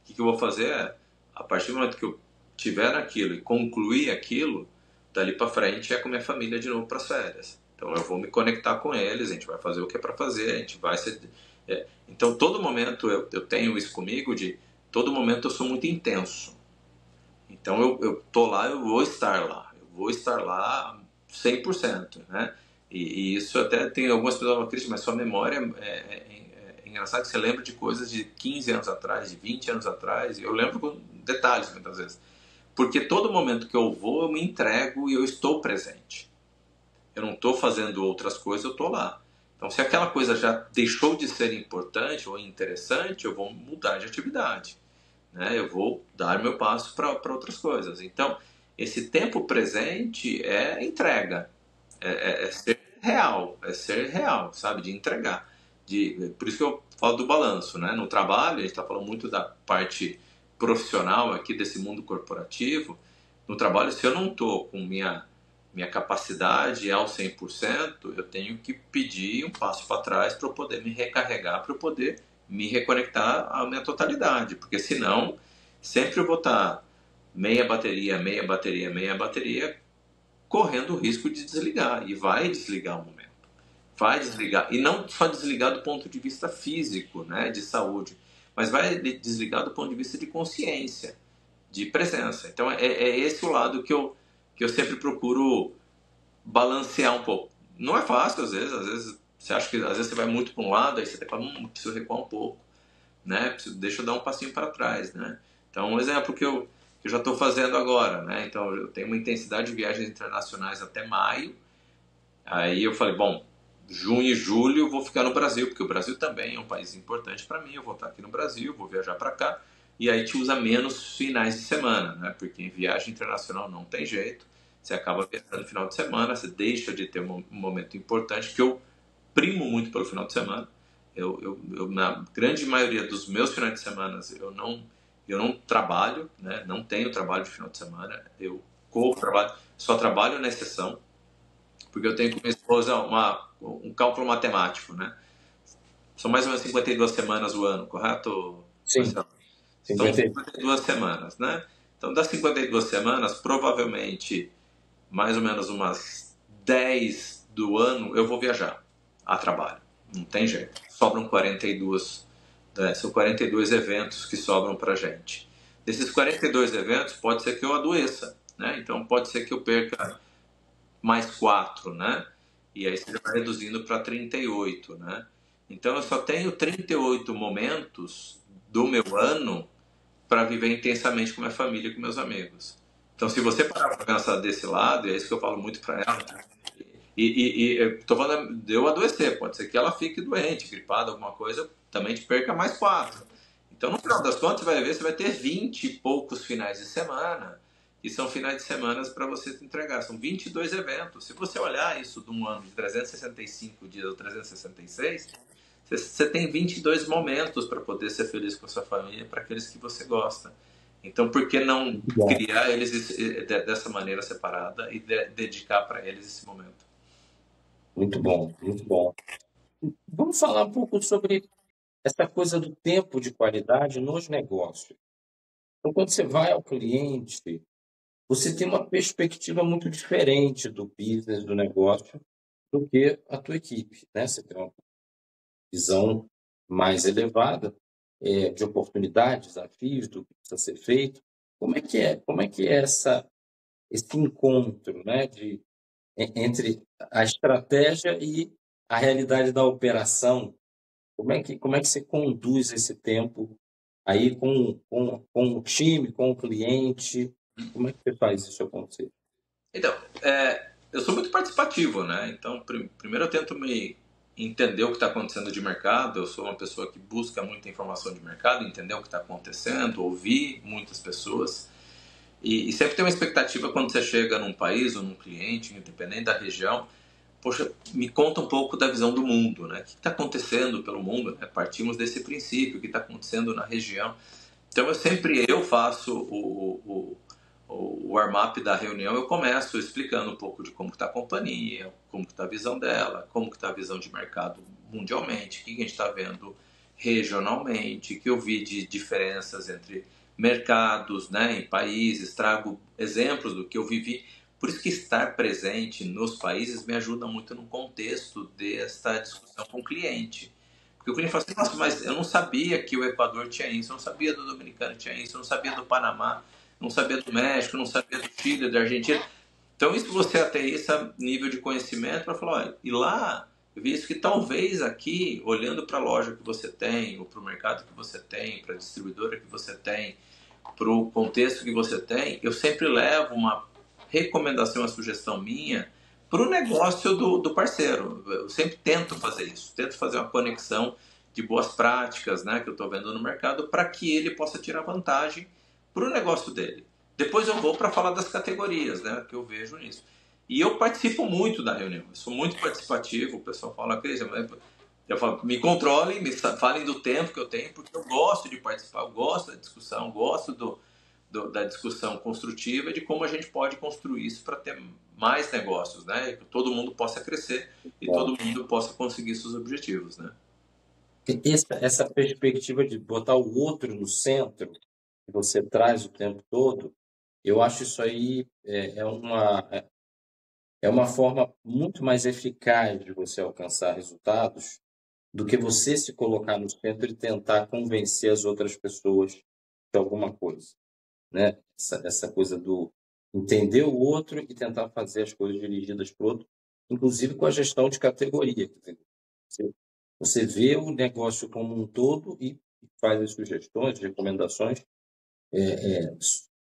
O que eu vou fazer é, a partir do momento que eu tiver aquilo e concluir aquilo, dali para frente é com minha família de novo para as férias. Então eu vou me conectar com eles, a gente vai fazer o que é para fazer, a gente vai ser... Então todo momento eu tenho isso comigo de todo momento eu sou muito intenso. Então eu tô lá, eu vou estar lá 100%, né? E isso até tem algumas pessoas que falam, Cristian, mas sua memória é engraçado que você lembra de coisas de 15 anos atrás, de 20 anos atrás, e eu lembro com detalhes muitas vezes. Porque todo momento que eu vou, eu me entrego e eu estou presente. Eu não estou fazendo outras coisas, eu estou lá. Então, se aquela coisa já deixou de ser importante ou interessante, eu vou mudar de atividade. Né? Eu vou dar meu passo para outras coisas. Então, esse tempo presente é entrega, é ser real, sabe? De entregar. Por isso que eu falo do balanço, né? No trabalho, a gente está falando muito da parte profissional aqui desse mundo corporativo. No trabalho, se eu não estou com minha capacidade ao 100%, eu tenho que pedir um passo para trás para eu poder me recarregar, para eu poder me reconectar à minha totalidade, porque senão sempre eu vou estar meia bateria, meia bateria, meia bateria, correndo o risco de desligar, e vai desligar um momento. Vai desligar, e não só desligar do ponto de vista físico, né, de saúde, mas vai desligar do ponto de vista de consciência, de presença. Então é esse o lado que eu sempre procuro balancear um pouco. Não é fácil às vezes você acha que às vezes você vai muito para um lado, aí você tem que falar, preciso recuar um pouco, né? Deixa eu dar um passinho para trás, né? Então, um exemplo que eu já estou fazendo agora, né? Então, eu tenho uma intensidade de viagens internacionais até maio. Aí eu falei, bom, junho e julho eu vou ficar no Brasil, porque o Brasil também é um país importante para mim. Eu vou estar aqui no Brasil, vou viajar para cá. E aí te usa menos finais de semana, né? Porque em viagem internacional não tem jeito. Você acaba viajando no final de semana, você deixa de ter um momento importante, que eu primo muito pelo final de semana. Na grande maioria dos meus finais de semana, eu não trabalho, né? Não tenho trabalho de final de semana. Eu corro trabalho, só trabalho na exceção, porque eu tenho com minha esposa um cálculo matemático, né? São mais ou menos 52 semanas o ano, correto, Sim. Marcelo? São 50. 52 semanas, né? Então, das 52 semanas, provavelmente, mais ou menos umas 10 do ano, eu vou viajar a trabalho. Não tem jeito. Sobram 42, são 42 eventos que sobram pra gente. Desses 42 eventos, pode ser que eu adoeça, né? Então, pode ser que eu perca mais 4, né? E aí você vai reduzindo para 38, né? Então, eu só tenho 38 momentos do meu ano para viver intensamente com minha família e com meus amigos. Então, se você parar para pensar desse lado, e é isso que eu falo muito para ela, e eu tô falando de eu adoecer, pode ser que ela fique doente, gripada, alguma coisa, também te perca mais 4. Então, no final das contas, você vai ver, você vai ter 20 e poucos finais de semana, e são finais de semana para você se entregar. São 22 eventos. Se você olhar isso de um ano de 365 dias ou 366, você tem 22 momentos para poder ser feliz com a sua família, para aqueles que você gosta. Então, por que não criar eles dessa maneira separada e dedicar para eles esse momento? Muito bom, muito bom. Vamos falar um pouco sobre essa coisa do tempo de qualidade nos negócios. Então, quando você vai ao cliente, você tem uma perspectiva muito diferente do business, do negócio, do que a tua equipe, né? Você tem uma visão mais elevada de oportunidades, desafios, do que precisa ser feito. Como é que é? Como é que é esse encontro, né, entre a estratégia e a realidade da operação? Como é que você conduz esse tempo aí com o time, com o cliente? Como é que você faz isso acontecer? Então, eu sou muito participativo, né? Então, primeiro eu tento me entender o que está acontecendo de mercado. Eu sou uma pessoa que busca muita informação de mercado, entender o que está acontecendo, ouvir muitas pessoas. E sempre tem uma expectativa quando você chega num país ou num cliente, independente da região, poxa, me conta um pouco da visão do mundo, né? O que está acontecendo pelo mundo? Né? Partimos desse princípio, o que está acontecendo na região. Então, eu faço o warm-up da reunião, eu começo explicando um pouco de como está a companhia, como está a visão dela, como está a visão de mercado mundialmente, o que a gente está vendo regionalmente, que eu vi de diferenças entre mercados, né, em países, trago exemplos do que eu vivi. Por isso que estar presente nos países me ajuda muito no contexto desta discussão com o cliente. Porque o cliente fala assim, nossa, mas eu não sabia que o Equador tinha isso, eu não sabia do Dominicano tinha isso, eu não sabia do Panamá, não sabia do México, não sabia do Chile, da Argentina. Então, isso você até esse nível de conhecimento para falar, olha, e lá eu vi isso que talvez aqui, olhando para a loja que você tem, ou para o mercado que você tem, para a distribuidora que você tem, para o contexto que você tem, eu sempre levo uma recomendação, uma sugestão minha para o negócio do parceiro. Eu sempre tento fazer isso, tento fazer uma conexão de boas práticas, né, que eu estou vendo no mercado, para que ele possa tirar vantagem para o negócio dele. Depois eu vou para falar das categorias, né, que eu vejo nisso. E eu participo muito da reunião, eu sou muito participativo. O pessoal fala, Cris, eu falo, me controlem, falem do tempo que eu tenho, porque eu gosto de participar, eu gosto da discussão, gosto da discussão construtiva e de como a gente pode construir isso para ter mais negócios, né? E que todo mundo possa crescer e todo mundo possa conseguir seus objetivos, né? Essa perspectiva de botar o outro no centro, que você traz o tempo todo, eu acho isso aí é uma forma muito mais eficaz de você alcançar resultados do que você se colocar no centro e tentar convencer as outras pessoas de alguma coisa, né? Essa coisa do entender o outro e tentar fazer as coisas dirigidas para o outro, inclusive com a gestão de categoria. Você vê o negócio como um todo e faz as sugestões, recomendações,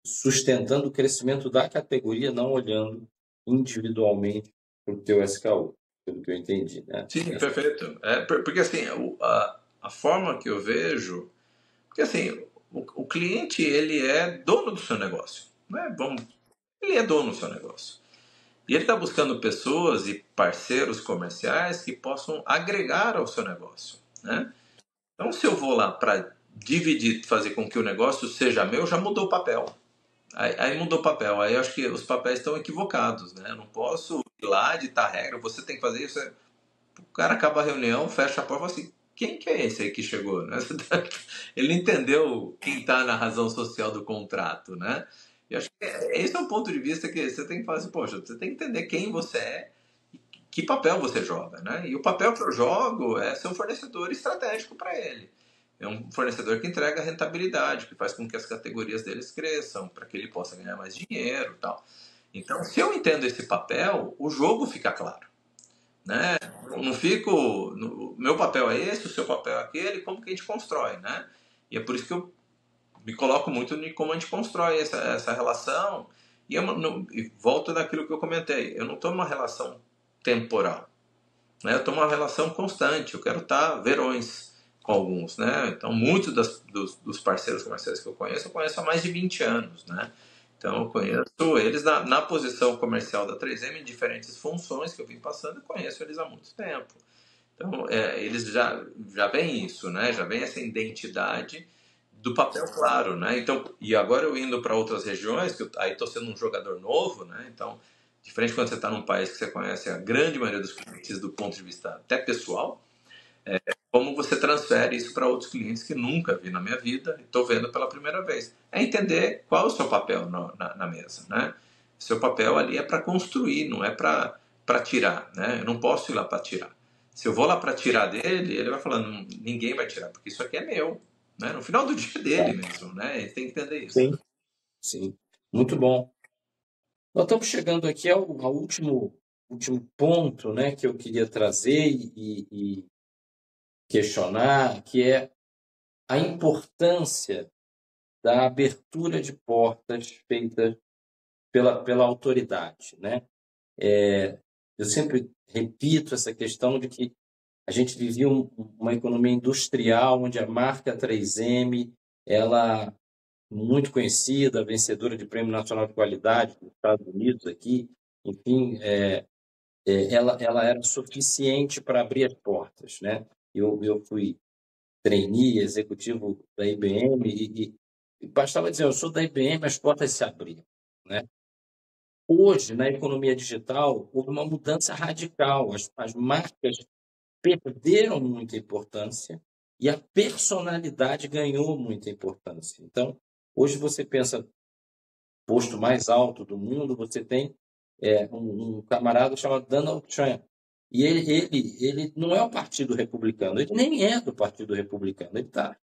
sustentando o crescimento da categoria, não olhando individualmente para o teu SKU, pelo que eu entendi, né? Sim, perfeito. Porque assim, a forma que eu vejo, porque assim, o cliente, ele é dono do seu negócio, né? Ele é dono do seu negócio. E ele está buscando pessoas e parceiros comerciais que possam agregar ao seu negócio, né? Então, se eu vou lá para dividir, fazer com que o negócio seja meu, já mudou o papel. Aí mudou o papel. Aí eu acho que os papéis estão equivocados, né? Eu não posso ir lá ditar regra, você tem que fazer isso. O cara acaba a reunião, fecha a porta e fala assim, quem que é esse aí que chegou, né? Ele não entendeu quem está na razão social do contrato, né? E acho que esse é um ponto de vista que você tem que falar assim, poxa, você tem que entender quem você é e que papel você joga, né? E o papel que eu jogo é ser um fornecedor estratégico para ele. É um fornecedor que entrega rentabilidade, que faz com que as categorias deles cresçam, para que ele possa ganhar mais dinheiro e tal. Então, se eu entendo esse papel, o jogo fica claro, né? Não fico... Meu papel é esse, o seu papel é aquele, como que a gente constrói, né? E é por isso que eu me coloco muito em como a gente constrói essa relação. E volto daquilo que eu comentei. Eu não estou numa relação temporal, né? Eu estou numa relação constante. Eu quero estar verões com alguns, né? Então, muitos dos parceiros comerciais que eu conheço há mais de 20 anos, né? Então, eu conheço eles na posição comercial da 3M, em diferentes funções que eu vim passando, eu conheço eles há muito tempo. Então, eles já veem isso, né? Já vem essa identidade do papel claro, né? Então, e agora eu indo para outras regiões, que aí estou sendo um jogador novo, né? Então, diferente quando você está num país que você conhece a grande maioria dos clientes do ponto de vista até pessoal, como você transfere isso para outros clientes que nunca vi na minha vida e estou vendo pela primeira vez. É entender qual é o seu papel na mesa, né? Seu papel ali é para construir, não é para tirar, né? Eu não posso ir lá para tirar. Se eu vou lá para tirar dele, ele vai falando, ninguém vai tirar, porque isso aqui é meu, né? No final do dia é dele mesmo, né? Ele tem que entender isso. Sim, sim. Muito bom. Nós estamos chegando aqui ao último ponto, né, que eu queria trazer e questionar, que é a importância da abertura de portas feita pela autoridade, né? Eu sempre repito essa questão de que a gente vivia uma economia industrial onde a marca 3M, ela muito conhecida, vencedora de Prêmio Nacional de Qualidade dos Estados Unidos aqui, enfim, ela era suficiente para abrir as portas, né? Eu fui trainee, executivo da IBM e bastava dizer, eu sou da IBM, as portas se abriam, né? Hoje, na economia digital, houve uma mudança radical. As marcas perderam muita importância e a personalidade ganhou muita importância. Então, hoje você pensa, posto mais alto do mundo, você tem um camarada chamado Donald Trump. E ele não é o Partido Republicano, ele nem é do Partido Republicano.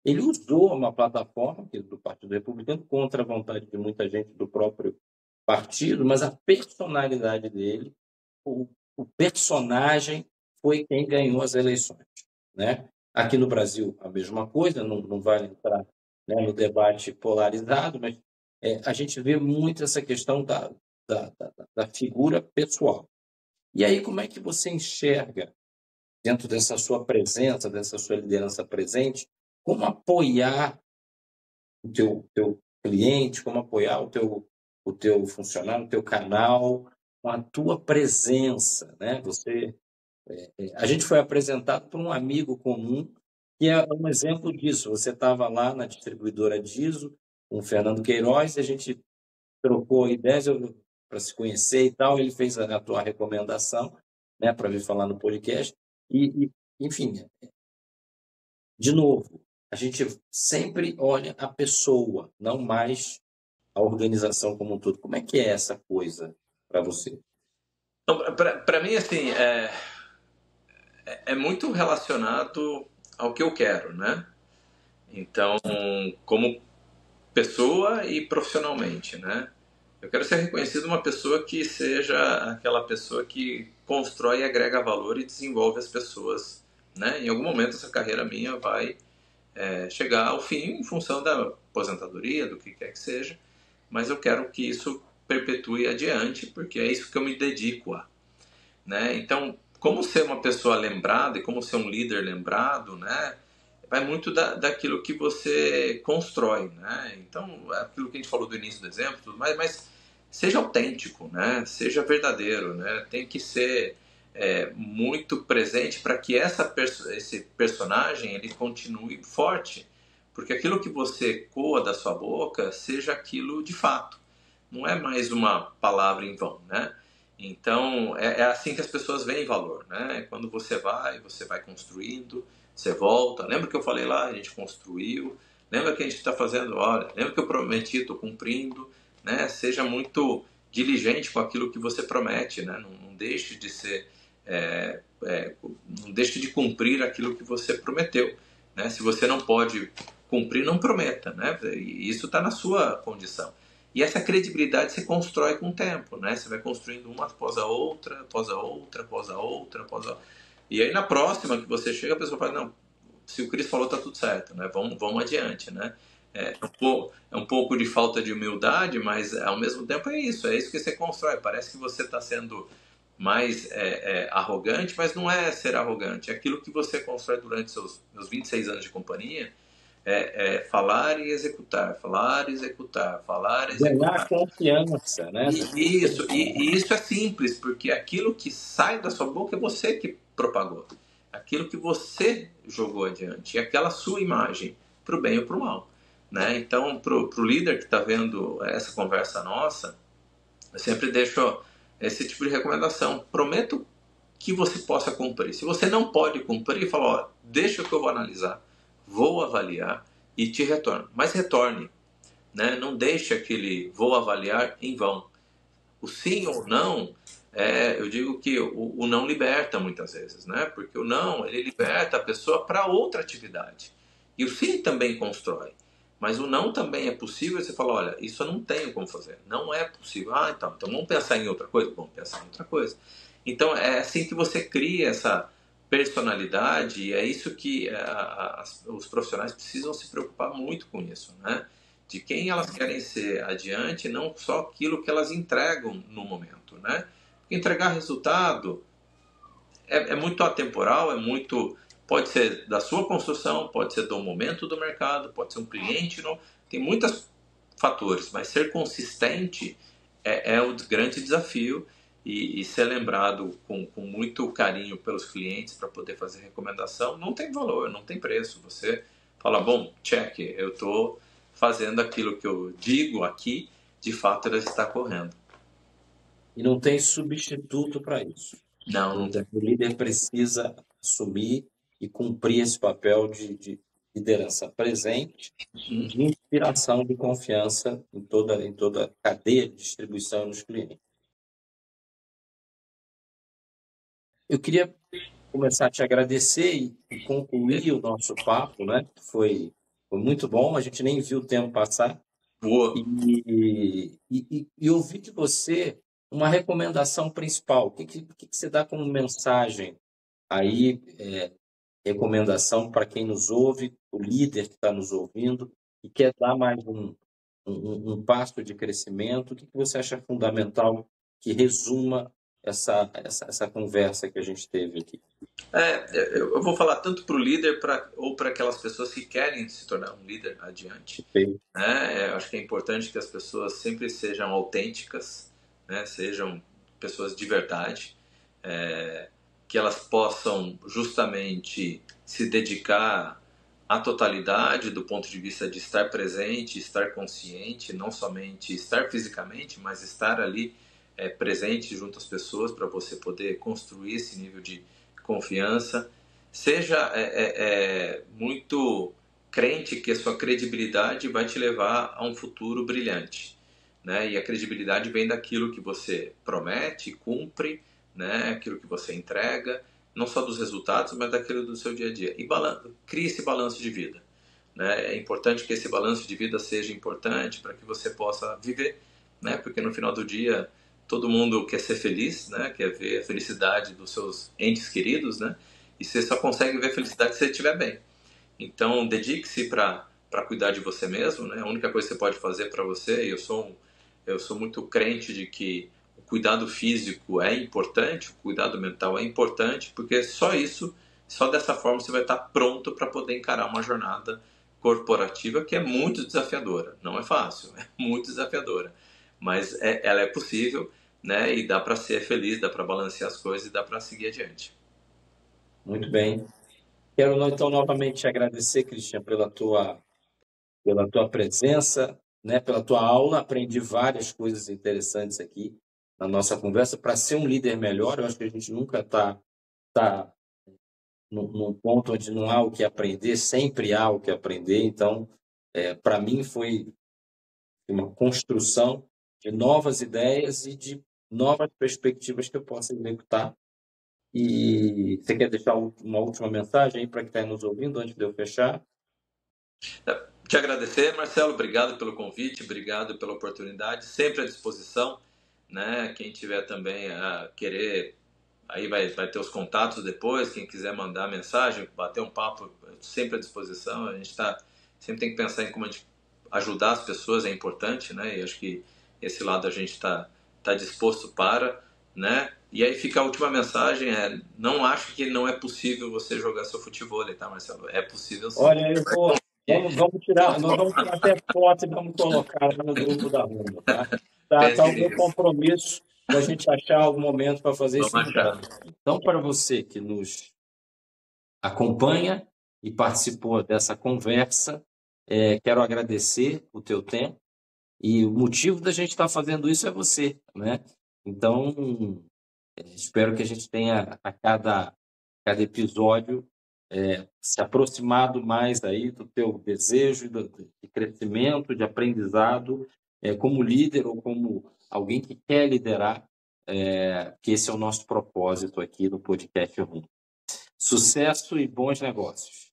Ele usou uma plataforma do Partido Republicano contra a vontade de muita gente do próprio partido, mas a personalidade dele, o personagem foi quem ganhou as eleições, né? Aqui no Brasil, a mesma coisa, não vale entrar, né, no debate polarizado, mas a gente vê muito essa questão da figura pessoal. E aí, como é que você enxerga, dentro dessa sua presença, dessa sua liderança presente, como apoiar o teu cliente, como apoiar o teu funcionário, o teu canal, com a tua presença, né? A gente foi apresentado por um amigo comum que é um exemplo disso. Você estava lá na distribuidora Diso, com o Fernando Queiroz, e a gente trocou ideias para se conhecer e tal. Ele fez a tua recomendação, né, para vir falar no podcast. Enfim, de novo, a gente sempre olha a pessoa, não mais a organização como um todo. Como é que é essa coisa para você? Então, para mim, assim, é muito relacionado ao que eu quero, né? Então, como pessoa e profissionalmente, né? Eu quero ser reconhecido uma pessoa que seja aquela pessoa que constrói e agrega valor e desenvolve as pessoas, né? Em algum momento essa carreira minha vai chegar ao fim em função da aposentadoria, do que quer que seja, mas eu quero que isso perpetue adiante, porque é isso que eu me dedico a, né? Então, como ser uma pessoa lembrada e como ser um líder lembrado, né? Vai muito daquilo que você constrói, né? Então, aquilo que a gente falou do início do exemplo, tudo mais, mas seja autêntico, né? Seja verdadeiro, né? Tem que ser muito presente para que esse personagem ele continue forte, porque aquilo que você coa da sua boca seja aquilo de fato, não é mais uma palavra em vão, né? Então, é assim que as pessoas veem valor, né? Quando você vai construindo, Você volta, lembra que eu falei lá, a gente construiu, lembra que a gente está fazendo, olha, lembra que eu prometi, estou cumprindo, né? Seja muito diligente com aquilo que você promete, né? Não deixe de ser, não deixe de cumprir aquilo que você prometeu, né? Se você não pode cumprir, não prometa, né? E isso está na sua condição. E essa credibilidade se constrói com o tempo, né? Você vai construindo uma após a outra, após a outra, após a outra, após a... E aí na próxima que você chega, a pessoa fala, não, se o Cris falou, tá tudo certo, né? Vamos adiante, né? É um pouco de falta de humildade, mas ao mesmo tempo é isso que você constrói. Parece que você está sendo mais arrogante, mas não é ser arrogante. É aquilo que você constrói durante meus 26 anos de companhia, falar e executar, falar e executar, falar e executar. Ganhar confiança, né? E isso é simples, porque aquilo que sai da sua boca é você que propagou. Aquilo que você jogou adiante. E aquela sua imagem, para o bem ou para o mal. Né? Então, para o líder que está vendo essa conversa nossa, eu sempre deixo esse tipo de recomendação. Prometo que você possa cumprir. Se você não pode cumprir, fala, ó, deixa que eu vou analisar, vou avaliar e te retorno. Mas retorne, né? Não deixe aquele vou avaliar em vão. O sim ou não, eu digo que o não liberta muitas vezes, né? Porque o não, ele liberta a pessoa para outra atividade. E o sim também constrói. Mas o não também é possível, você fala, olha, isso eu não tenho como fazer. Não é possível. Então vamos pensar em outra coisa? Vamos pensar em outra coisa. Então é assim que você cria essa personalidade, e é isso que os profissionais precisam se preocupar muito com isso, né? De quem elas querem ser adiante, não só aquilo que elas entregam no momento, né? Porque entregar resultado é muito atemporal, pode ser da sua construção, pode ser do momento do mercado, pode ser um cliente, tem muitos fatores, mas ser consistente é o grande desafio, e ser lembrado com muito carinho pelos clientes para poder fazer recomendação não tem valor, não tem preço. Você fala, bom, check, eu estou fazendo aquilo que eu digo aqui, de fato ela está correndo. E não tem substituto para isso. Não tem. O líder precisa assumir e cumprir esse papel de liderança presente, de inspiração, de confiança em toda a cadeia de distribuição nos clientes. Eu queria começar a te agradecer e concluir o nosso papo, né? Foi muito bom, a gente nem viu o tempo passar. Boa. E ouvir de você uma recomendação principal. O que você dá como mensagem aí, recomendação para quem nos ouve, o líder que está nos ouvindo e quer dar mais um passo de crescimento? O que você acha fundamental que resuma essa conversa que a gente teve aqui? Eu vou falar tanto para o líder ou para aquelas pessoas que querem se tornar um líder adiante. Eu acho que é importante que as pessoas sempre sejam autênticas, né? Sejam pessoas de verdade, que elas possam justamente se dedicar à totalidade do ponto de vista de estar presente, estar consciente, não somente estar fisicamente, mas estar ali presente junto às pessoas para você poder construir esse nível de confiança. Seja muito crente que a sua credibilidade vai te levar a um futuro brilhante, né? E a credibilidade vem daquilo que você promete, cumpre, né? Aquilo que você entrega, não só dos resultados, mas daquilo do seu dia a dia. E crie esse balanço de vida, né? É importante que esse balanço de vida seja importante para que você possa viver, né? Porque no final do dia todo mundo quer ser feliz, né? Quer ver a felicidade dos seus entes queridos, né? E você só consegue ver a felicidade se você estiver bem. Então, dedique-se para cuidar de você mesmo, né? A única coisa que você pode fazer para você, eu sou muito crente de que o cuidado físico é importante, o cuidado mental é importante, porque só dessa forma você vai estar pronto para poder encarar uma jornada corporativa que é muito desafiadora. Não é fácil, é muito desafiadora, mas ela é possível, né? E dá para ser feliz, dá para balancear as coisas e dá para seguir adiante. Muito bem. Quero então novamente te agradecer, Cristian, pela tua presença, né? Pela tua aula. Aprendi várias coisas interessantes aqui na nossa conversa. Para ser um líder melhor, eu acho que a gente nunca está num ponto onde não há o que aprender, sempre há o que aprender. Então, para mim, foi uma construção de novas ideias e de novas perspectivas que eu possa executar. E você quer deixar uma última mensagem aí para quem está nos ouvindo antes de eu fechar? Te agradecer, Marcelo, obrigado pelo convite, obrigado pela oportunidade, sempre à disposição, né? Quem tiver também a querer, aí vai ter os contatos depois, quem quiser mandar mensagem, bater um papo, sempre à disposição. A gente sempre tem que pensar em como a gente ajudar as pessoas, é importante, né? E acho que esse lado a gente está disposto para, né? E aí fica a última mensagem, não acho que não é possível você jogar seu futebol, tá, Marcelo? É possível sim. Olha, nós vamos tirar até foto e vamos colocar lá no grupo da Rumo, tá? Tá o meu compromisso da gente achar algum momento para fazer isso. Então, para você que nos acompanha e participou dessa conversa, quero agradecer o teu tempo, e o motivo da gente estar fazendo isso é você, né? Então, espero que a gente tenha a cada episódio se aproximado mais aí do teu desejo de crescimento, de aprendizado, como líder ou como alguém que quer liderar, que esse é o nosso propósito aqui no podcast Rumo. Sucesso e bons negócios.